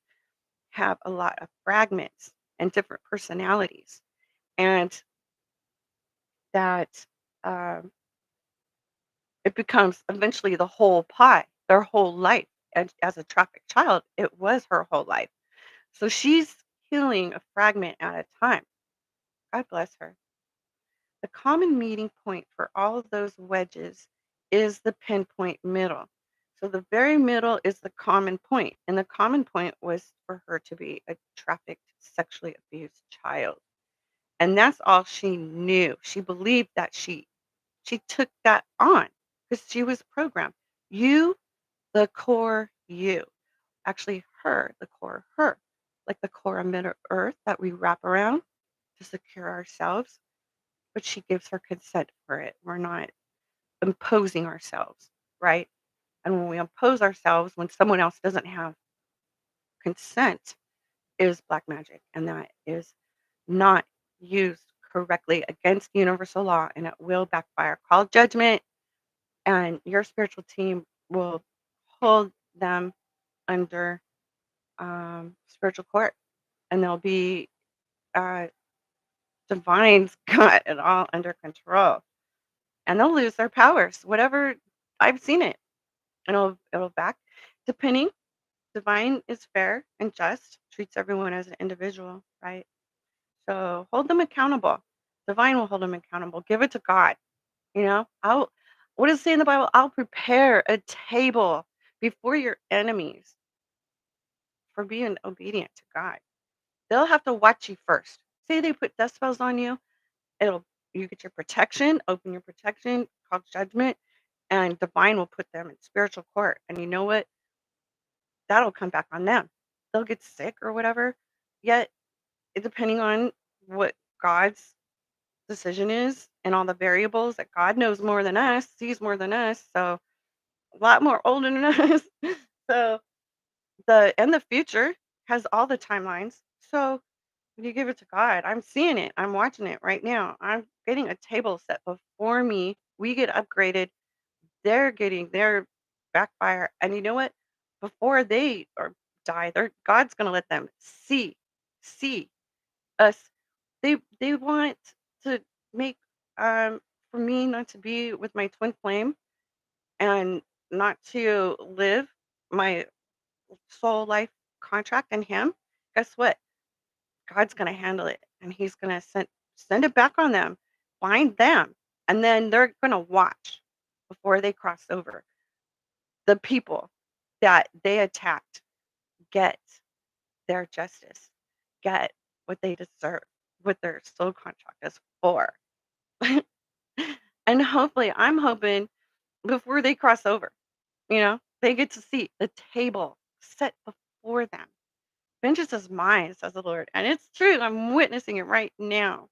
have a lot of fragments and different personalities, and that um, it becomes eventually the whole pie, their whole life. And as a trafficked child, it was her whole life. So she's healing a fragment at a time. God bless her. The common meeting point for all of those wedges is the pinpoint middle. So the very middle is the common point, and the common point was for her to be a trafficked, sexually abused child, and that's all she knew. She believed that she took that on because she was programmed. You, the core you, actually her, the core her, like the core of Middle Earth that we wrap around to secure ourselves, but she gives her consent for it. We're not imposing ourselves, right? And when we impose ourselves, when someone else doesn't have consent, is black magic, and that is not used correctly against universal law, and it will backfire. Call judgment, and your spiritual team will hold them under spiritual court, and they'll be uh, divine's got it all under control, and they'll lose their powers. Whatever, I've seen it, and it'll back. Depending, divine is fair and just, treats everyone as an individual, right? So hold them accountable. Divine will hold them accountable. Give it to God. I'll what does it say in the Bible? I'll prepare a table before your enemies for being obedient to God. They'll have to watch you first. Say they put death spells on you, it'll you get your protection, open your protection, call judgment, and divine will put them in spiritual court. And you know what? That'll come back on them. They'll get sick or whatever. Yet, depending on what God's decision is and all the variables that God knows more than us, sees more than us, so a lot more older than us. So the future has all the timelines. So when you give it to God, I'm seeing it. I'm watching it right now. I'm getting a table set before me. We get upgraded. They're getting their backfire. And you know what? Before they or die, God's gonna let them see us. They want to make for me not to be with my twin flame and not to live my soul life contract in him. Guess what? God's gonna handle it, and he's gonna send it back on them, find them, and then they're gonna watch before they cross over. The people that they attacked get their justice, get what they deserve, what their soul contract is for. And hopefully, I'm hoping before they cross over, they get to see the table set before them. Vengeance is mine, says the Lord. And it's true. I'm witnessing it right now.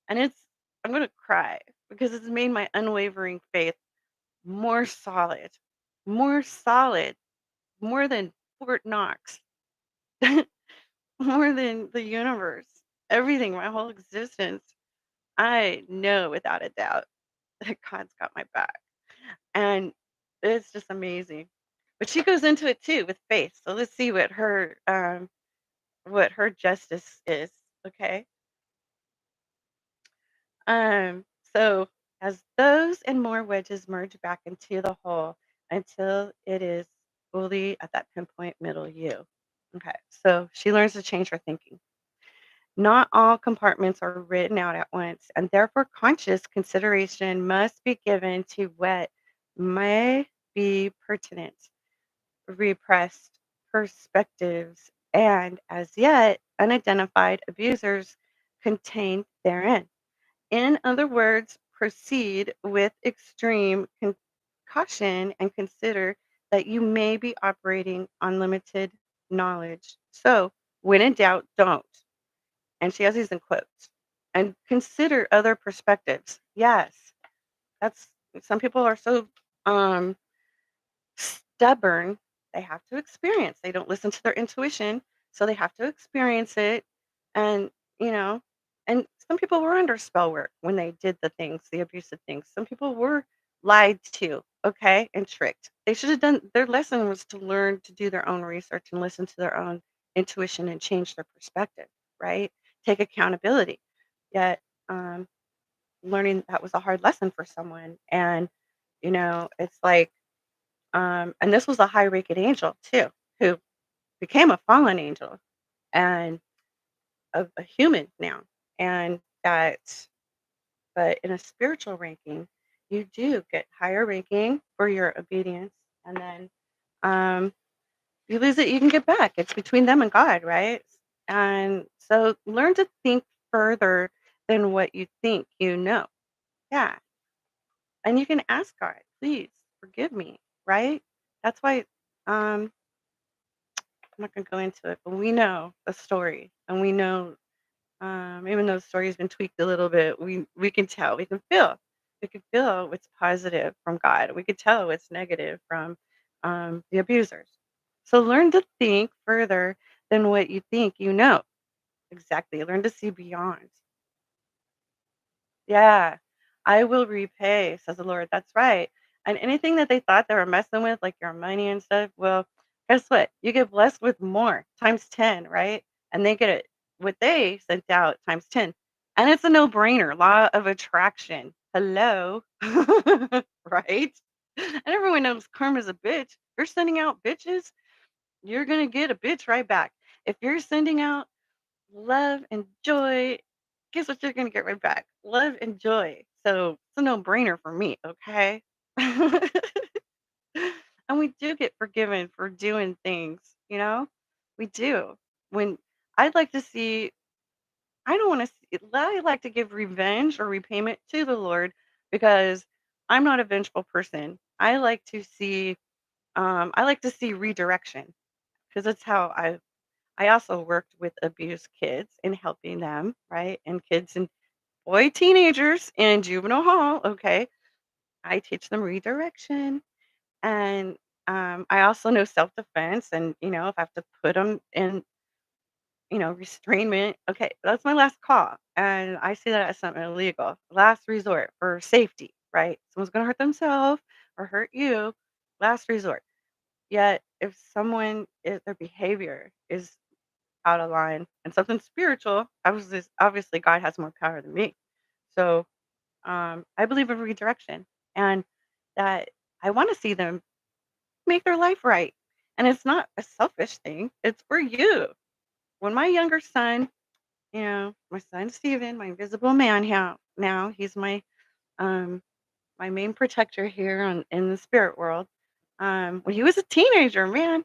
And I'm going to cry because it's made my unwavering faith more solid, more solid, more than Fort Knox, more than the universe, everything, my whole existence. I know without a doubt that God's got my back. And it's just amazing. But she goes into it too with faith. So let's see what her justice is. Okay. Um, so as those and more wedges merge back into the whole until it is fully at that pinpoint middle you. Okay, so she learns to change her thinking. Not all compartments are written out at once, and therefore conscious consideration must be given to what may be pertinent, repressed perspectives, and as yet unidentified abusers contained therein. In other words, proceed with extreme caution and consider that you may be operating on limited knowledge. So, when in doubt, don't. And she has these in quotes. And consider other perspectives. Yes, that's some people are so um stubborn, they have to experience. They don't listen to their intuition, so they have to experience it. And, you know, and some people were under spell work when they did the abusive things. Some people were lied to, okay, and tricked. They should have done their lesson was to learn to do their own research and listen to their own intuition and change their perspective, right? Take accountability. Yet, learning that was a hard lesson for someone. And, it's like, and this was a high ranking angel too, who became a fallen angel and a human now. And that, but in a spiritual ranking, you do get higher ranking for your obedience. And then Um, you lose it, you can get back. It's between them and God, right? And so learn to think further than what you think you know. Yeah. And you can ask God, please forgive me, right? That's why I'm not going to go into it, but we know the story and we know, even though the story's been tweaked a little bit, we can tell, we can feel what's positive from God. We can tell what's negative from the abusers. So learn to think further than what you think you know. Exactly. Learn to see beyond. Yeah. I will repay, says the Lord. That's right. And anything that they thought they were messing with, like your money and stuff, well, guess what? You get blessed with more times 10, right? And they get it what they sent out times 10. And it's a no-brainer. Law of attraction. Hello. Right? And everyone knows karma's a bitch. You're sending out bitches, you're gonna get a bitch right back. If you're sending out love and joy, guess what you're gonna get right back? Love and joy. So it's a no-brainer for me, okay? And we do get forgiven for doing things, you know? We do. When I'd like to see, I don't want to see, I like to give revenge or repayment to the Lord because I'm not a vengeful person. I like to see redirection because that's how I also worked with abused kids and helping them, right? And kids and boy teenagers in juvenile hall, okay? I teach them redirection. And I also know self-defense and, if I have to put them in, restrainment, okay, that's my last call. And I see that as something illegal. Last resort for safety, right? Someone's gonna hurt themselves or hurt you, last resort. Yet if someone is their behavior is out of line and something spiritual, obviously God has more power than me. So I believe in redirection and that I want to see them make their life right. And it's not a selfish thing, it's for you. When my younger son, my son Steven, my invisible man now, he's um my main protector here in the spirit world. When he was a teenager, man,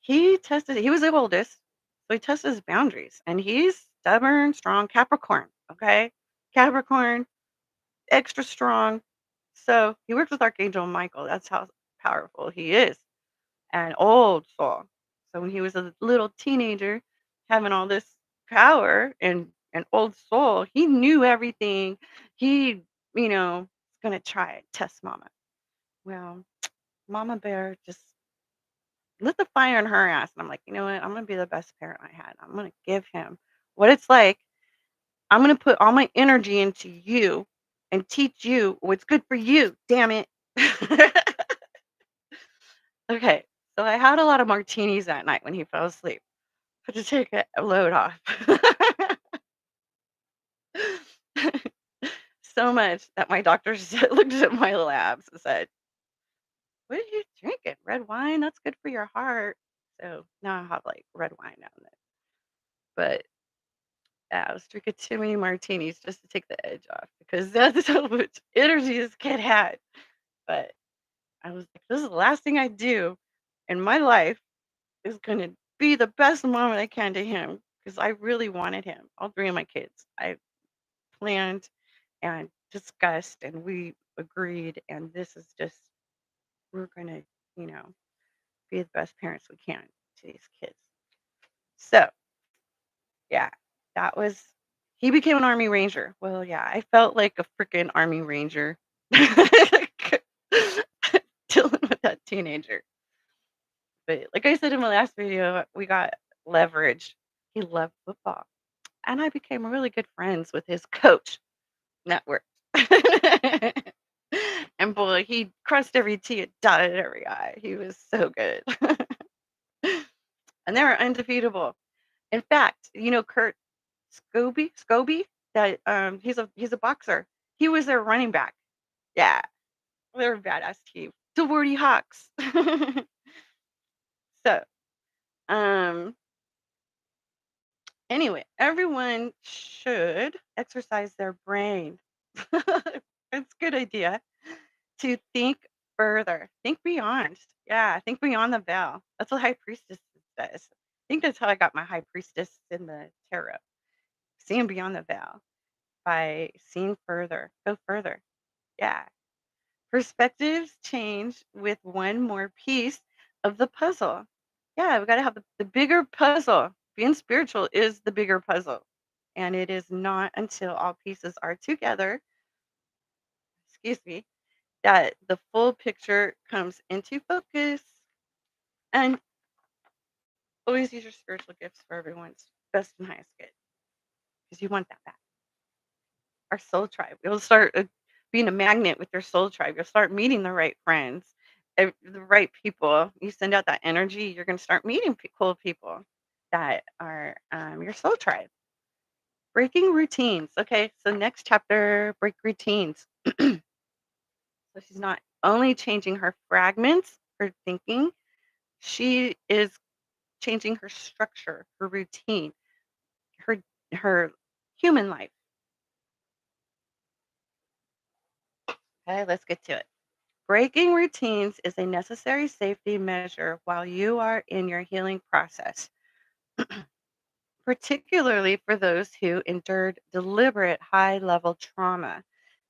he was the oldest, so he tested his boundaries, and he's stubborn, strong Capricorn, okay? Capricorn, extra strong. So, he worked with Archangel Michael, that's how powerful he is, and old soul. So, when he was a little teenager having all this power and an old soul, he knew everything. He, was gonna try and test mama. Well, mama bear just lit the fire in her ass, and I'm like, "You know what? I'm gonna be the best parent I had. I'm gonna give him what it's like. I'm gonna put all my energy into you and teach you what's good for you, damn it." Okay, so I had a lot of martinis that night when he fell asleep, had to take a load off. So much that my doctor looked at my labs and said, "What are you drinking? Red wine? That's good for your heart." So now I have, like, red wine now and then. But yeah, I was drinking too many martinis just to take the edge off because that's how much energy this kid had. But I was like, this is the last thing I do in my life is gonna be the best mom I can to him because I really wanted him. All three of my kids. I planned and discussed and we agreed and this is just we're gonna, you know, be the best parents we can to these kids. So yeah, that was he became an Army Ranger. Well, yeah, I felt like a freaking Army Ranger dealing with that teenager. But like I said in my last video, we got leverage. He loved football. And I became really good friends with his coach network. And boy, he crossed every T and dotted every I. He was so good. And they were undefeatable. In fact, Kurt Scobie, that he's a boxer. He was their running back. Yeah, they're a badass team. The Wardy Hawks. So, um, anyway, everyone should exercise their brain. It's a good idea to think further. Think beyond. Yeah, think beyond the veil. That's what High Priestess says. I think that's how I got my High Priestess in the tarot. Seeing beyond the veil by seeing further. Go further. Yeah. Perspectives change with one more piece of the puzzle. Yeah, we got to have the bigger puzzle. Being spiritual is the bigger puzzle. And it is not until all pieces are together, excuse me, that the full picture comes into focus. And always use your spiritual gifts for everyone's best and highest good because you want that back. Our soul tribe. You'll start being a magnet with your soul tribe. You'll start meeting the right friends, the right people. You send out that energy, you're going to start meeting cool people that are your soul tribe. Breaking routines. Okay, so next chapter, break routines. So she's not only changing her fragments, her thinking, she is changing her structure, her routine, her her human life. Okay, let's get to it. Breaking routines is a necessary safety measure while you are in your healing process, particularly for those who endured deliberate high level trauma.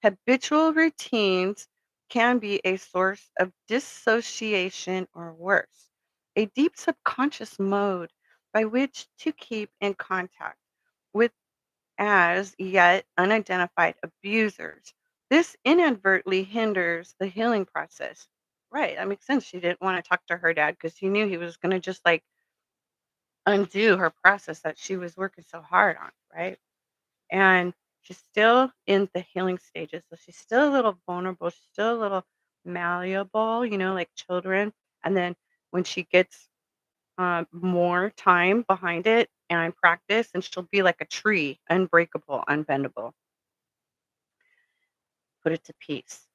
Habitual routines can be a source of dissociation or worse, a deep subconscious mode by which to keep in contact with as yet unidentified abusers. This inadvertently hinders the healing process. Right, that makes sense. She didn't want to talk to her dad because she knew he was going to just like undo her process that she was working so hard on, right? And she's still in the healing stages. So she's still a little vulnerable. She's still a little malleable, like children. And then when she gets more time behind it and practice, and she'll be like a tree, unbreakable, unbendable. Put it to peace.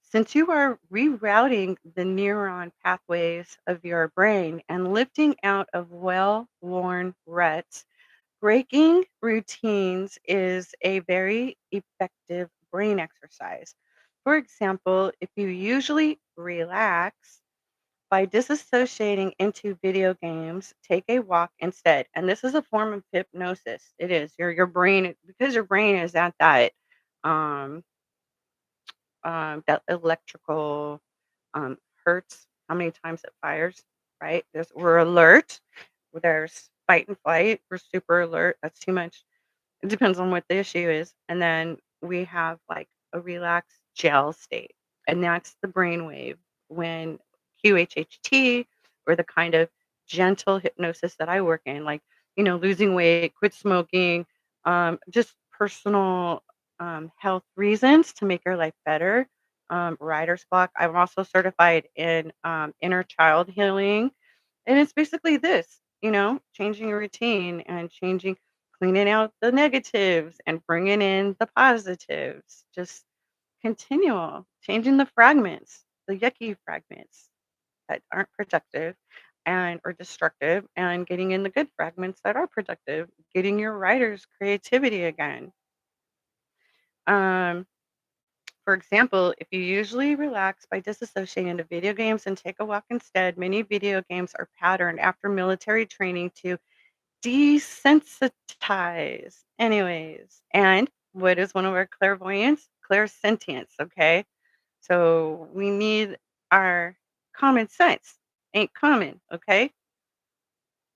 Since you are rerouting the neuron pathways of your brain and lifting out of well worn ruts, breaking routines is a very effective brain exercise. For example, if you usually relax by disassociating into video games, take a walk instead. And this is a form of hypnosis. It is your brain because your brain is at um, that electrical hertz, how many times it fires, right? We're alert. There's fight and flight. We're super alert. That's too much. It depends on what the issue is. And then we have like a relaxed gel state. And that's the brainwave when QHHT or the kind of gentle hypnosis that I work in, like, losing weight, quit smoking, just personal health reasons to make your life better. Writer's block. I'm also certified in inner child healing. And it's basically this, changing your routine and cleaning out the negatives and bringing in the positives. Just continual, changing the fragments, the yucky fragments that aren't productive and or destructive, and getting in the good fragments that are productive, getting your writer's creativity again. Um, for example, if you usually relax by disassociating into video games and take a walk instead, many video games are patterned after military training to desensitize. Anyways, and what is one of our clairvoyants? Clairsentience, okay? So we need our common sense. Ain't common, okay?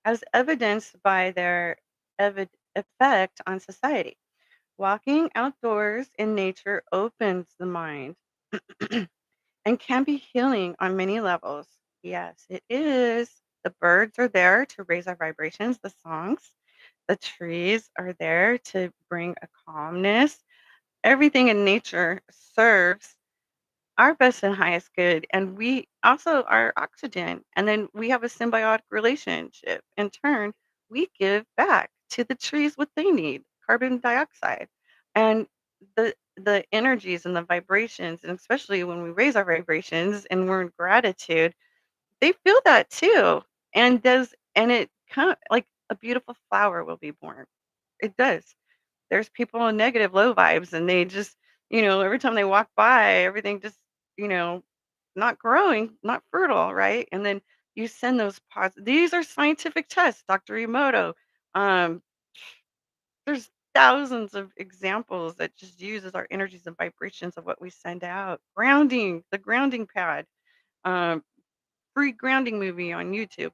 As evidenced by their effect on society. Walking outdoors in nature opens the mind and can be healing on many levels. Yes, it is. The birds are there to raise our vibrations, the songs. The trees are there to bring a calmness. Everything in nature serves our best and highest good. And we also are oxygen. And then we have a symbiotic relationship. In turn, we give back to the trees what they need, carbon dioxide. And the energies and the vibrations, and especially when we raise our vibrations and we're in gratitude, they feel that too. And it kind of like a beautiful flower will be born. It does. There's people in negative low vibes and they just, every time they walk by, everything just, you know, not growing, not fertile, right? And then you send those these are scientific tests, Dr. Emoto. Um, there's thousands of examples that just uses our energies and vibrations of what we send out. Grounding, the grounding pad, um, free grounding movie on YouTube,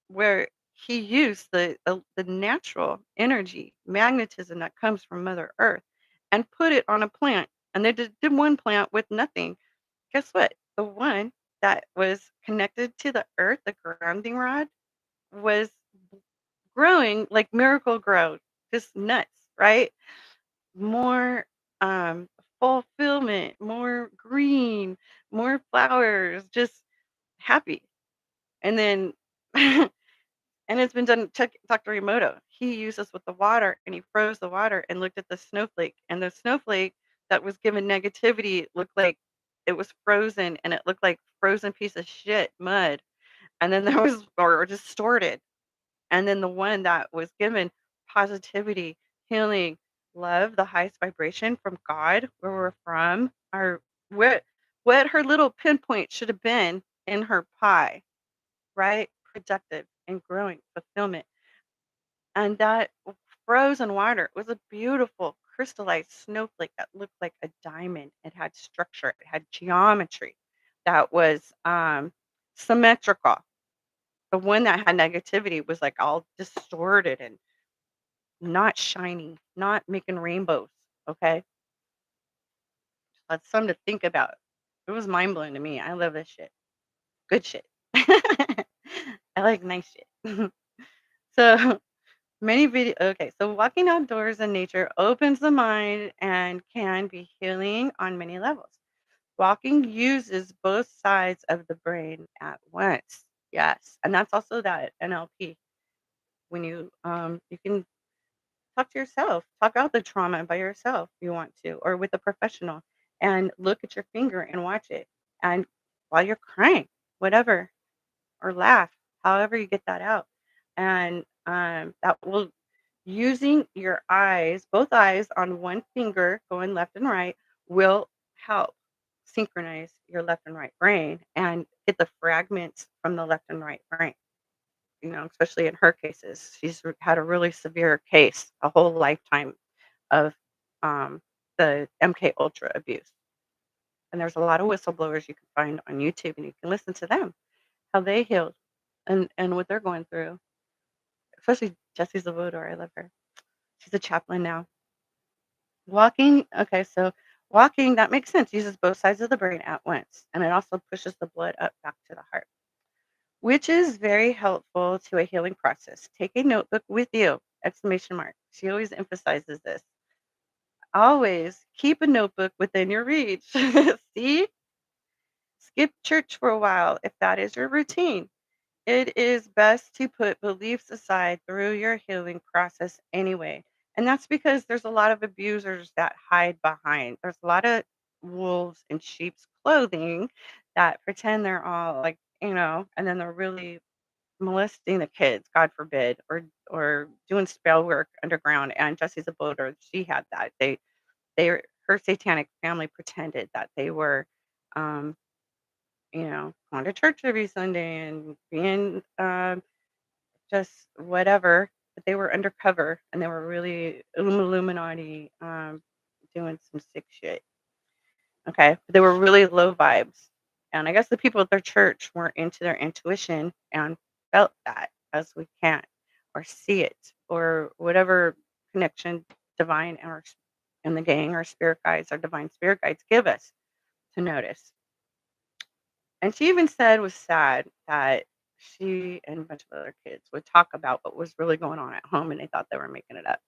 where he used the natural energy, magnetism that comes from Mother Earth, and put it on a plant. And they did one plant with nothing. Guess what? The one that was connected to the earth, the grounding rod, was growing like miracle grow, just nuts, right? More fulfillment, more green, more flowers, just happy. And then and it's been done. Check Dr. Emoto. He used this with the water and he froze the water and looked at the snowflake. And the snowflake that was given negativity looked like it was frozen and it looked like frozen piece of shit mud. And then there was or distorted. And then the one that was given positivity, healing, love, the highest vibration from God, where we're from, our what what her little pinpoint should have been in her pie, right? Productive and growing fulfillment. And that frozen water was a beautiful crystallized snowflake that looked like a diamond. It had structure, it had geometry that was symmetrical. The one that had negativity was like all distorted and not shiny, not making rainbows. Okay. That's something to think about. It was mind blowing to me. I love this shit. Good shit. I like nice shit. So many video okay, so walking outdoors in nature opens the mind and can be healing on many levels. Walking uses both sides of the brain at once. Yes, and that's also that NLP. When you can talk to yourself, talk out the trauma by yourself if you want to, or with a professional, and look at your finger and watch it. And while you're crying, whatever, or laugh, however you get that out. And that will using your eyes, both eyes on one finger going left and right, will help synchronize your left and right brain and get the fragments from the left and right brain. Especially in her cases, had a really severe case, a whole lifetime of um, the MK Ultra abuse. And there's a lot of whistleblowers you can find on YouTube, and you can listen to them how they healed and what they're going through. Especially Jessie Zavodor, I love her. She's a chaplain now. Walking, okay, so walking, that makes sense, uses both sides of the brain at once, and it also pushes the blood up back to the heart, which is very helpful to a healing process. Take a notebook with you! Exclamation mark. She always emphasizes this. Always keep a notebook within your reach. See? Skip church for a while if that is your routine. It is best to put beliefs aside through your healing process anyway. And that's because there's a lot of abusers that hide behind. There's a lot of wolves in sheep's clothing that pretend they're all like, and then they're really molesting the kids, God forbid, or doing spell work underground. And Jesse's a boater. She had that. Her satanic family pretended that they were um, going to church every Sunday and being just whatever, but they were undercover and they were really Illuminati, doing some sick shit. Okay, but they were really low vibes, and I guess the people at their church weren't into their intuition and felt that as we can't, or see it, or whatever connection divine or in the gang or spirit guides or divine spirit guides give us to notice. And she even said was sad that she and a bunch of other kids would talk about what was really going on at home and they thought they were making it up.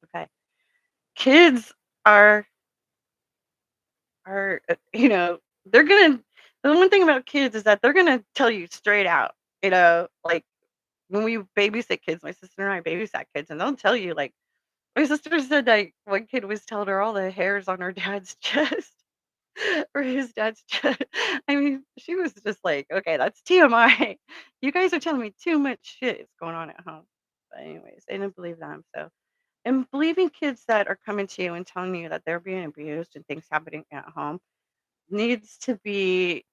Okay. Kids are they're gonna the one thing about kids is that they're gonna tell you straight out, like when we babysit kids, my sister and I babysat kids, and they'll tell you like my sister said that one kid was telling her all the hairs on her dad's chest. Or his dad's I mean, she was just like, "Okay, that's TMI. You guys are telling me too much shit is going on at home." But anyways, they didn't believe them, so and believing kids that are coming to you and telling you that they're being abused and things happening at home needs to be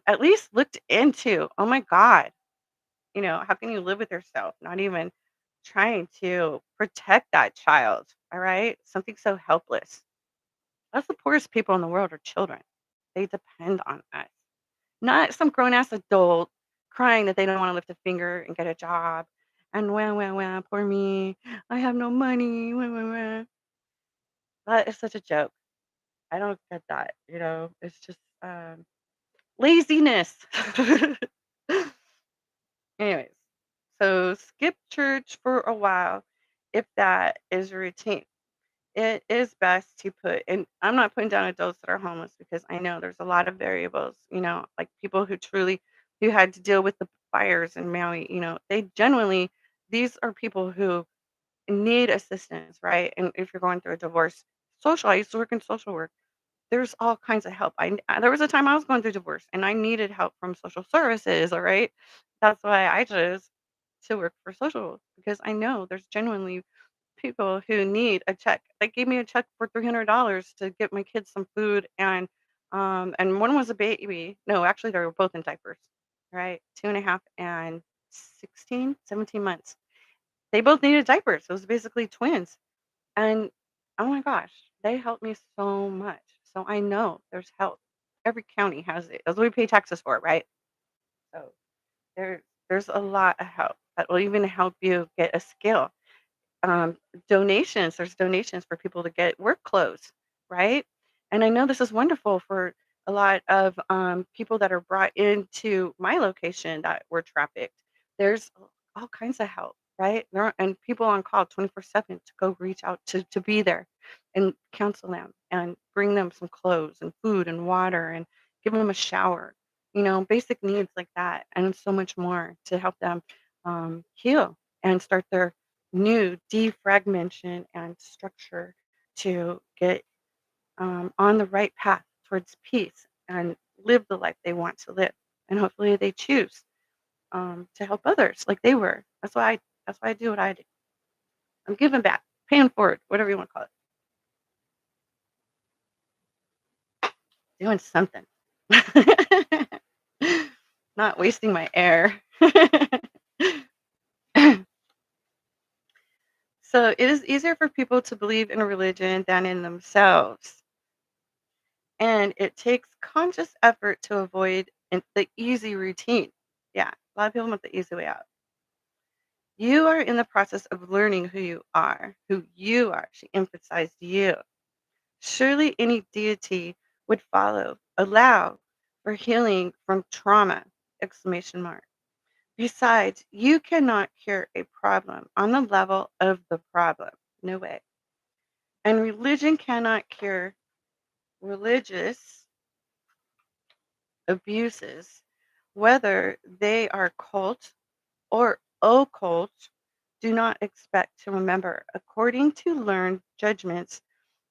at least looked into. Oh my God, how can you live with yourself, not even trying to protect that child? All right, something so helpless. That's the poorest people in the world are children. They depend on us, not some grown ass adult crying that they don't want to lift a finger and get a job. And wah, poor me. I have no money. Wah, wah, wah. That is such a joke. I don't get that. It's just laziness. Anyways, so skip church for a while if that is your routine. It is best to put, and I'm not putting down adults that are homeless because I know there's a lot of variables, like people who had to deal with the fires in Maui, they genuinely, these are people who need assistance, right? And if you're going through a divorce, I used to work in social work. There's all kinds of help. There was a time I was going through divorce and I needed help from social services, all right? That's why I chose to work for social because I know there's genuinely people who need a check. They gave me a check for $300 to get my kids some food and one was a baby. No, actually they were both in diapers, right? 2.5 and 16, 17 months. They both needed diapers. It was basically twins. And oh my gosh, they helped me so much. So I know there's help. Every county has it. That's what we pay taxes for, right? So there's a lot of help that will even help you get a skill. um, Donations. There's donations for people to get work clothes, right? And I know this is wonderful for a lot of people that are brought into my location that were trafficked. There's all kinds of help, right? And people on call 24/7 to go reach out to be there and counsel them and bring them some clothes and food and water and give them a shower, basic needs like that, and so much more to help them heal and start their new defragmentation and structure to get on the right path towards peace and live the life they want to live. And hopefully they choose to help others like they were. That's why I do what I do. I'm giving back, paying forward, whatever you want to call it. Doing something. Not wasting my air. So it is easier for people to believe in a religion than in themselves. And it takes conscious effort to avoid the easy routine. Yeah, a lot of people want the easy way out. You are in the process of learning who you are, who you are. She emphasized you. Surely any deity would allow for healing from trauma, exclamation mark. Besides, you cannot cure a problem on the level of the problem. No way. And religion cannot cure religious abuses, whether they are cult or occult. Do not expect to remember. According to learned judgments,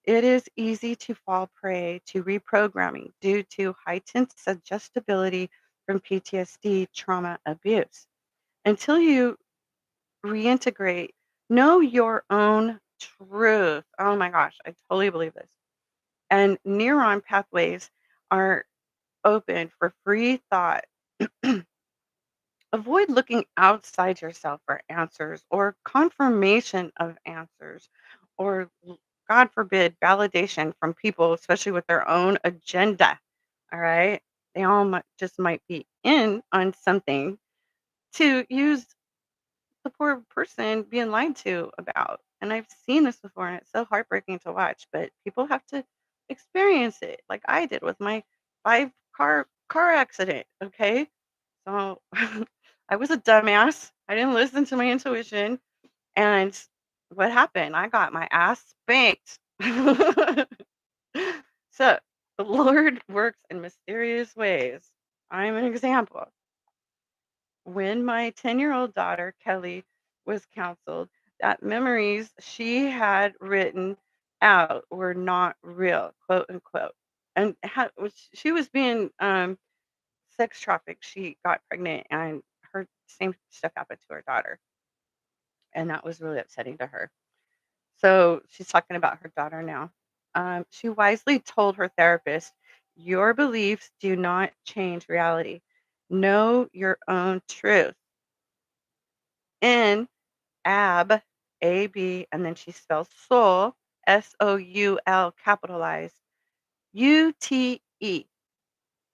it is easy to fall prey to reprogramming due to heightened suggestibility from PTSD trauma abuse. Until you reintegrate, know your own truth. Oh my gosh, I totally believe this. And neuron pathways are open for free thought. Avoid looking outside yourself for answers or confirmation of answers or, God forbid, validation from people, especially with their own agenda. All right. They all just might be in on something to use the poor person being lied to about. And I've seen this before and it's so heartbreaking to watch, but people have to experience it like I did with my 5 car accident. Okay. So I was a dumbass. I didn't listen to my intuition. And what happened? I got my ass spanked. So the Lord works in mysterious ways. I'm an example. When my 10-year-old daughter, Kelly, was counseled, that memories she had written out were not real, quote unquote. And she was being sex trafficked. She got pregnant and her same stuff happened to her daughter. And that was really upsetting to her. So she's talking about her daughter now. She wisely told her therapist, Your beliefs do not change reality. Know your own truth. In ab, ab, and then she spells soul, soul, capitalized, ute,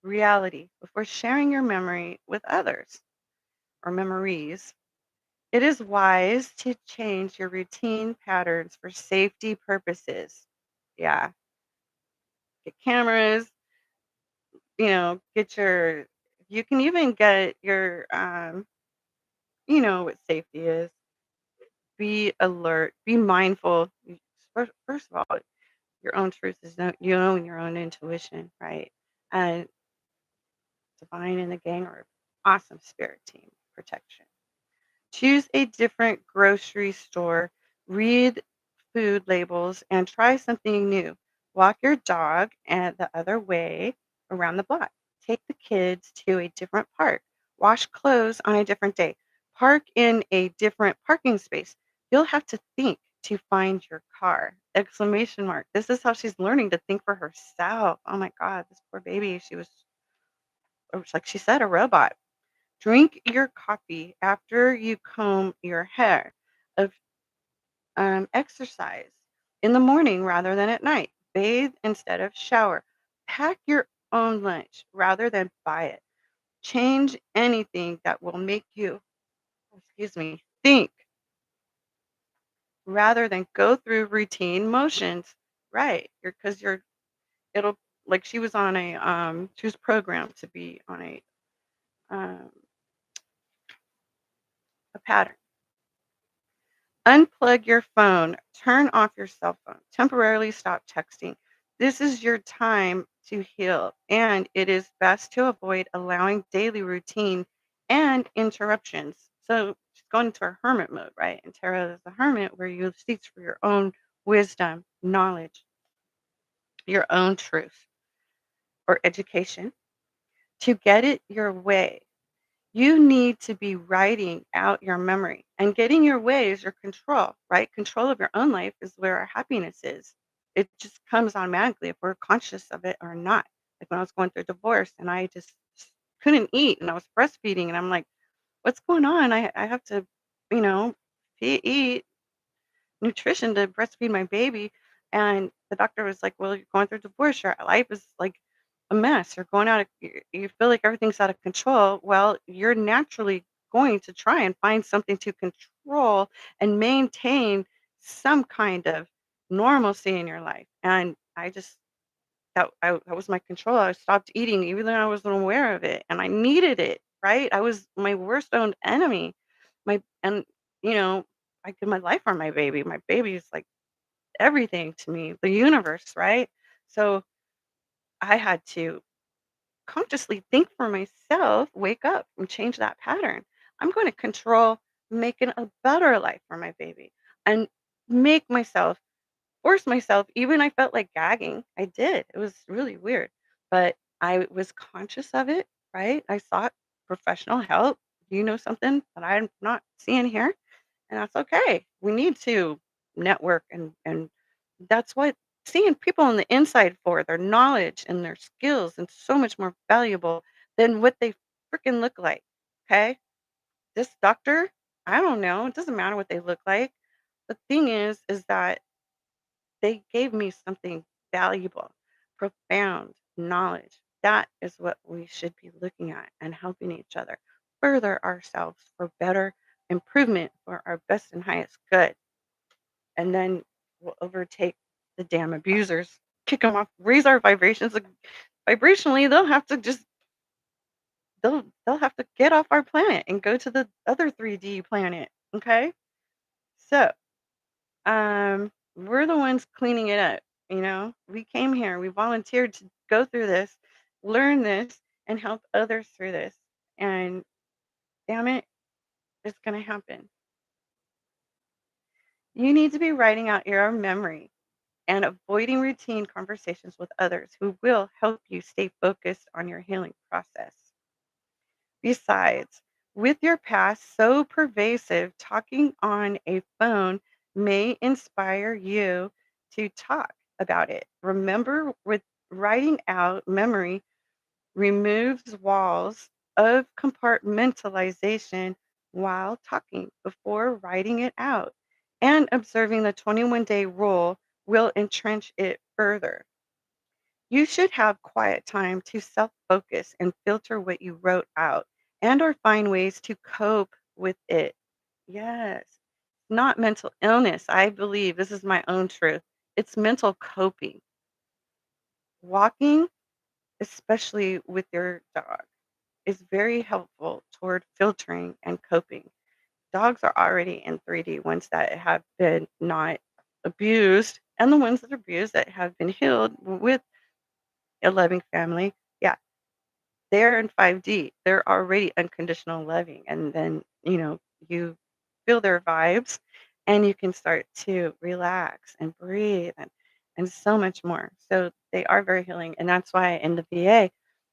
reality. Before sharing your memory with others or memories, it is wise to change your routine patterns for safety purposes. Yeah, get cameras, get your, you can even get your, you know what safety is. Be alert, be mindful. First of all, your own truth is you own your own intuition, right? And divine in the gang or awesome spirit team protection. Choose a different grocery store, read food labels, and try something new. Walk your dog and the other way around the block. Take the kids to a different park. Wash clothes on a different day. Park in a different parking space. You'll have to think to find your car. Exclamation mark. This is how she's learning to think for herself. Oh my God, this poor baby. It was like she said, a robot. Drink your coffee after you comb your hair. Of exercise in the morning rather than at night. Bathe instead of shower. Pack your own lunch rather than buy it. Change anything that will make you, excuse me, think rather than go through routine motions. Right. Because it'll, like she was on she was programmed to be on um, a pattern. Unplug your phone, turn off your cell phone, temporarily stop texting. This is your time to heal, and it is best to avoid allowing daily routine and interruptions. So she's going into her hermit mode, right? And tarot is the hermit where you seek for your own wisdom, knowledge, your own truth, or education. To get it your way, you need to be writing out your memory, and getting your way is your control, right? Control of your own life is where our happiness is. It just comes automatically if we're conscious of it or not. Like when I was going through divorce and I just couldn't eat and I was breastfeeding and I'm like, what's going on? I have to, you know, eat nutrition to breastfeed my baby. And the doctor was like, well, you're going through divorce. Your life is like a mess. You're going out of, you feel like everything's out of control. Well, you're naturally going to try and find something to control and maintain some kind of normalcy in your life. And I just, that was my control. I stopped eating even though I wasn't aware of it. And I needed it, right? I was my worst own enemy. And, you know, I give my life for my baby. My baby is like everything to me, the universe, right? So I had to consciously think for myself, wake up and change that pattern. I'm going to control making a better life for my baby and make myself, force myself, even I felt like gagging. I did. It was really weird, but I was conscious of it, right? I sought professional help. You know something that I'm not seeing here? And that's okay. We need to network and that's what seeing people on the inside for, their knowledge and their skills and so much more valuable than what they freaking look like. Okay? This doctor, I don't know. It doesn't matter what they look like. The thing is that they gave me something valuable, profound knowledge. That is what we should be looking at and helping each other further ourselves for better improvement for our best and highest good. And then we'll overtake the damn abusers, kick them off, raise our vibrations. Like, vibrationally, they'll have to get off our planet and go to the other 3D planet. Okay, so we're the ones cleaning it up. We came here, we volunteered to go through this, learn this, and help others through this. And damn it, it's gonna happen. You need to be writing out your memory and avoiding routine conversations with others who will help you stay focused on your healing process. Besides, with your past so pervasive, talking on a phone may inspire you to talk about it. Remember, with Writing out memory removes walls of compartmentalization while talking before writing it out. And observing the 21-day rule will entrench it further. You should have quiet time to self-focus and filter what you wrote out and or find ways to cope with it. Yes. Not mental illness. I believe this is my own truth. It's mental coping. Walking, especially with your dog, is very helpful toward filtering and coping. Dogs are already in 3D, ones that have been not abused, and the ones that are abused that have been healed with a loving family. Yeah, they're in 5D. They're already unconditional loving. And then, you feel their vibes and you can start to relax and breathe and so much more. So they are very healing. And that's why in the VA,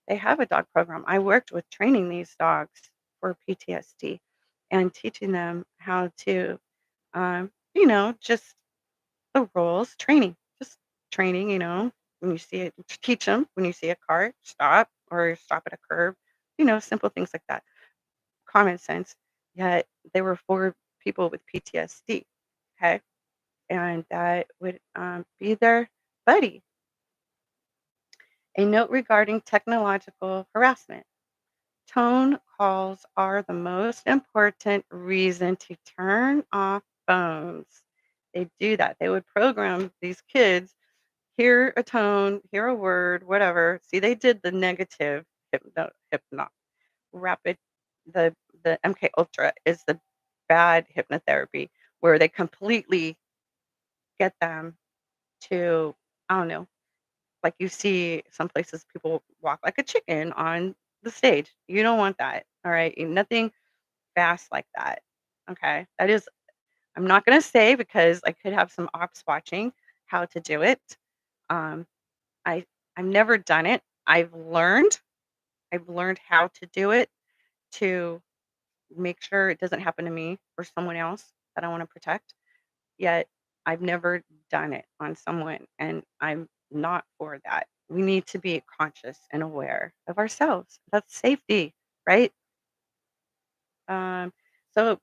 they have a dog program. I worked with training these dogs for PTSD and teaching them how to, just the rules, training, just training, when you see it, teach them when you see a car, stop or stop at a curb, simple things like that. Common sense. Yet they were for people with PTSD. Okay. And that would be their buddy. A note regarding technological harassment. Tone calls are the most important reason to turn off phones. They do that. They would program these kids, hear a tone, hear a word, whatever. See, they did the negative hypno rapid the MK Ultra is the bad hypnotherapy where they completely get them to, I don't know, like you see some places people walk like a chicken on the stage. You don't want that. All right. Nothing fast like that. Okay. That is, I'm not going to say because I could have some ops watching how to do it. Um, I I've never done it. I've learned how to do it to make sure it doesn't happen to me or someone else that I want to protect. Yet I've never done it on someone and I'm not for that. We need to be conscious and aware of ourselves. That's safety, right? Um, so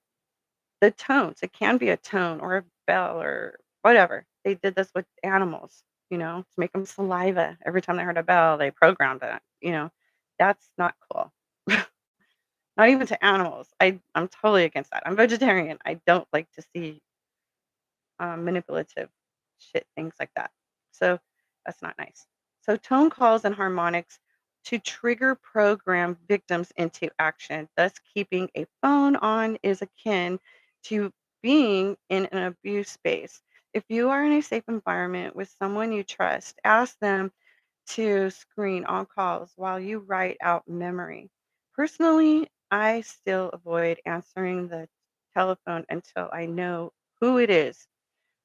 the tones, it can be a tone or a bell or whatever. They did this with animals, to make them saliva. Every time they heard a bell, they programmed it, That's not cool. Not even to animals. I'm totally against that. I'm vegetarian. I don't like to see manipulative shit, things like that. So that's not nice. So tone calls and harmonics to trigger program victims into action. Thus, keeping a phone on is akin to being in an abuse space. If you are in a safe environment with someone you trust, ask them to screen all calls while you write out memory. Personally, I still avoid answering the telephone until I know who it is.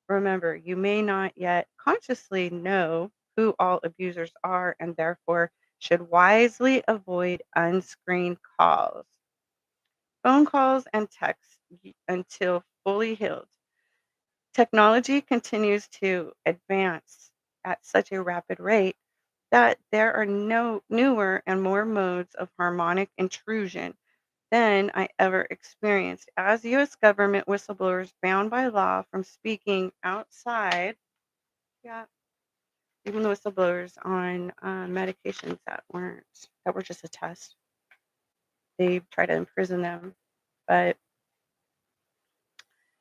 Remember, you may not yet consciously know who all abusers are and therefore should wisely avoid unscreened calls, phone calls, and texts until fully healed. Technology continues to advance at such a rapid rate that there are no newer and more modes of harmonic intrusion than I ever experienced. As U.S. government whistleblowers bound by law from speaking outside, yeah, even the whistleblowers on medications that were just a test, they try to imprison them. But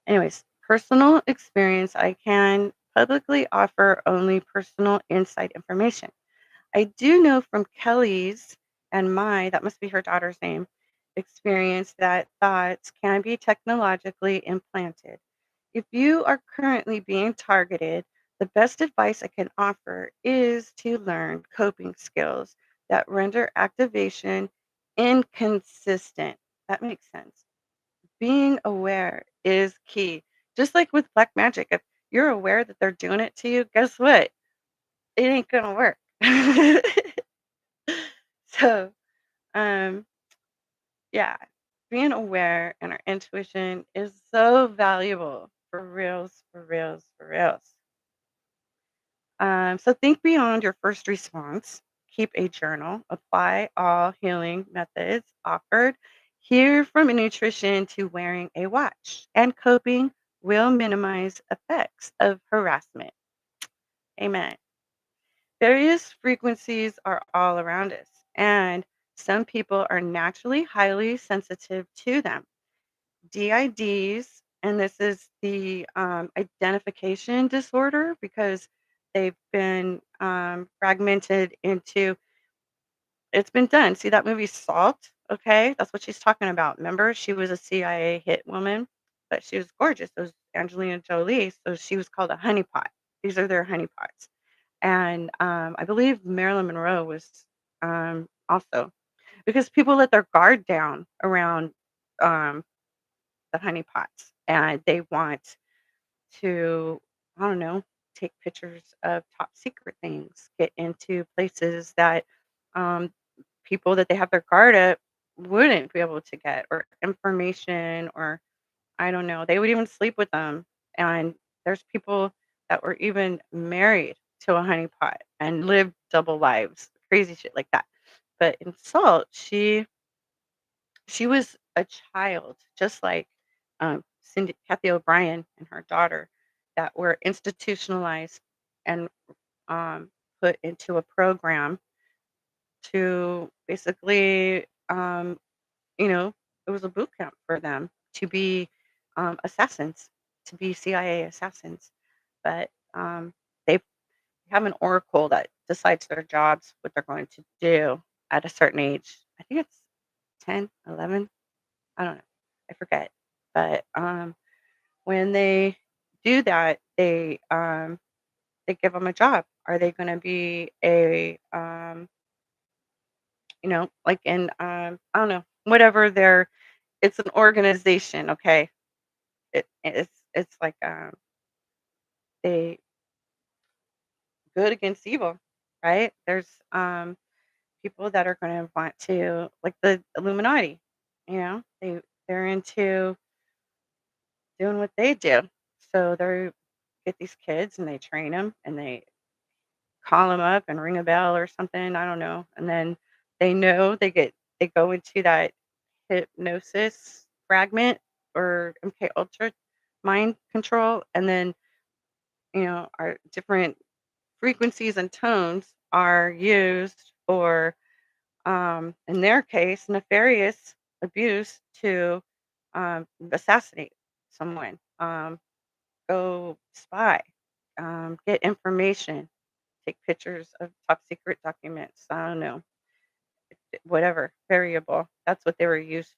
anyways, personal experience, I can publicly offer only personal inside information. I do know from Kelly's and that must be her daughter's name, experience that thoughts can be technologically implanted. If you are currently being targeted, the best advice I can offer is to learn coping skills that render activation inconsistent. That makes sense. Being aware is key. Just like with black magic, if you're aware that they're doing it to you, guess what? It ain't gonna work. So, um, yeah, being aware and our intuition is so valuable for reals, for reals, for reals. So think beyond your first response. Keep a journal. Apply all healing methods offered. Here from nutrition to wearing a watch. And coping will minimize effects of harassment. Amen. Various frequencies are all around us, and some people are naturally highly sensitive to them. DIDs, and this is the identification disorder because they've been fragmented into it's been done. See that movie Salt? Okay, that's what she's talking about. Remember, she was a CIA hit woman, but she was gorgeous. It was Angelina Jolie, so she was called a honeypot. These are their honeypots. And I believe Marilyn Monroe was also because people let their guard down around um, the honeypots and they want to, I don't know, take pictures of top secret things, get into places that um, people that they have their guard up wouldn't be able to get, or information, or I don't know, they would even sleep with them. And there's people that were even married to a honeypot and lived double lives, crazy shit like that. But in Salt, she was a child, just like, Cindy Kathy O'Brien and her daughter that were institutionalized and, put into a program to basically, you know, it was a boot camp for them to be, assassins, to be CIA assassins. But, they have an oracle that decides their jobs, what they're going to do at a certain age. I think it's 10, 11. I don't know. I forget. But, when they do that, they give them a job. Are they gonna be a, like in, I don't know, whatever their it's an organization, okay? It's like, they good against evil, right? There's, people that are gonna want to like the Illuminati, they're into doing what they do. So they get these kids and they train them and they call them up and ring a bell or something, I don't know, and then they know they go into that hypnosis fragment or MK Ultra mind control, and then, our different frequencies and tones are used for, in their case, nefarious abuse to, assassinate someone, go spy, get information, take pictures of top secret documents. I don't know, whatever variable. That's what they were used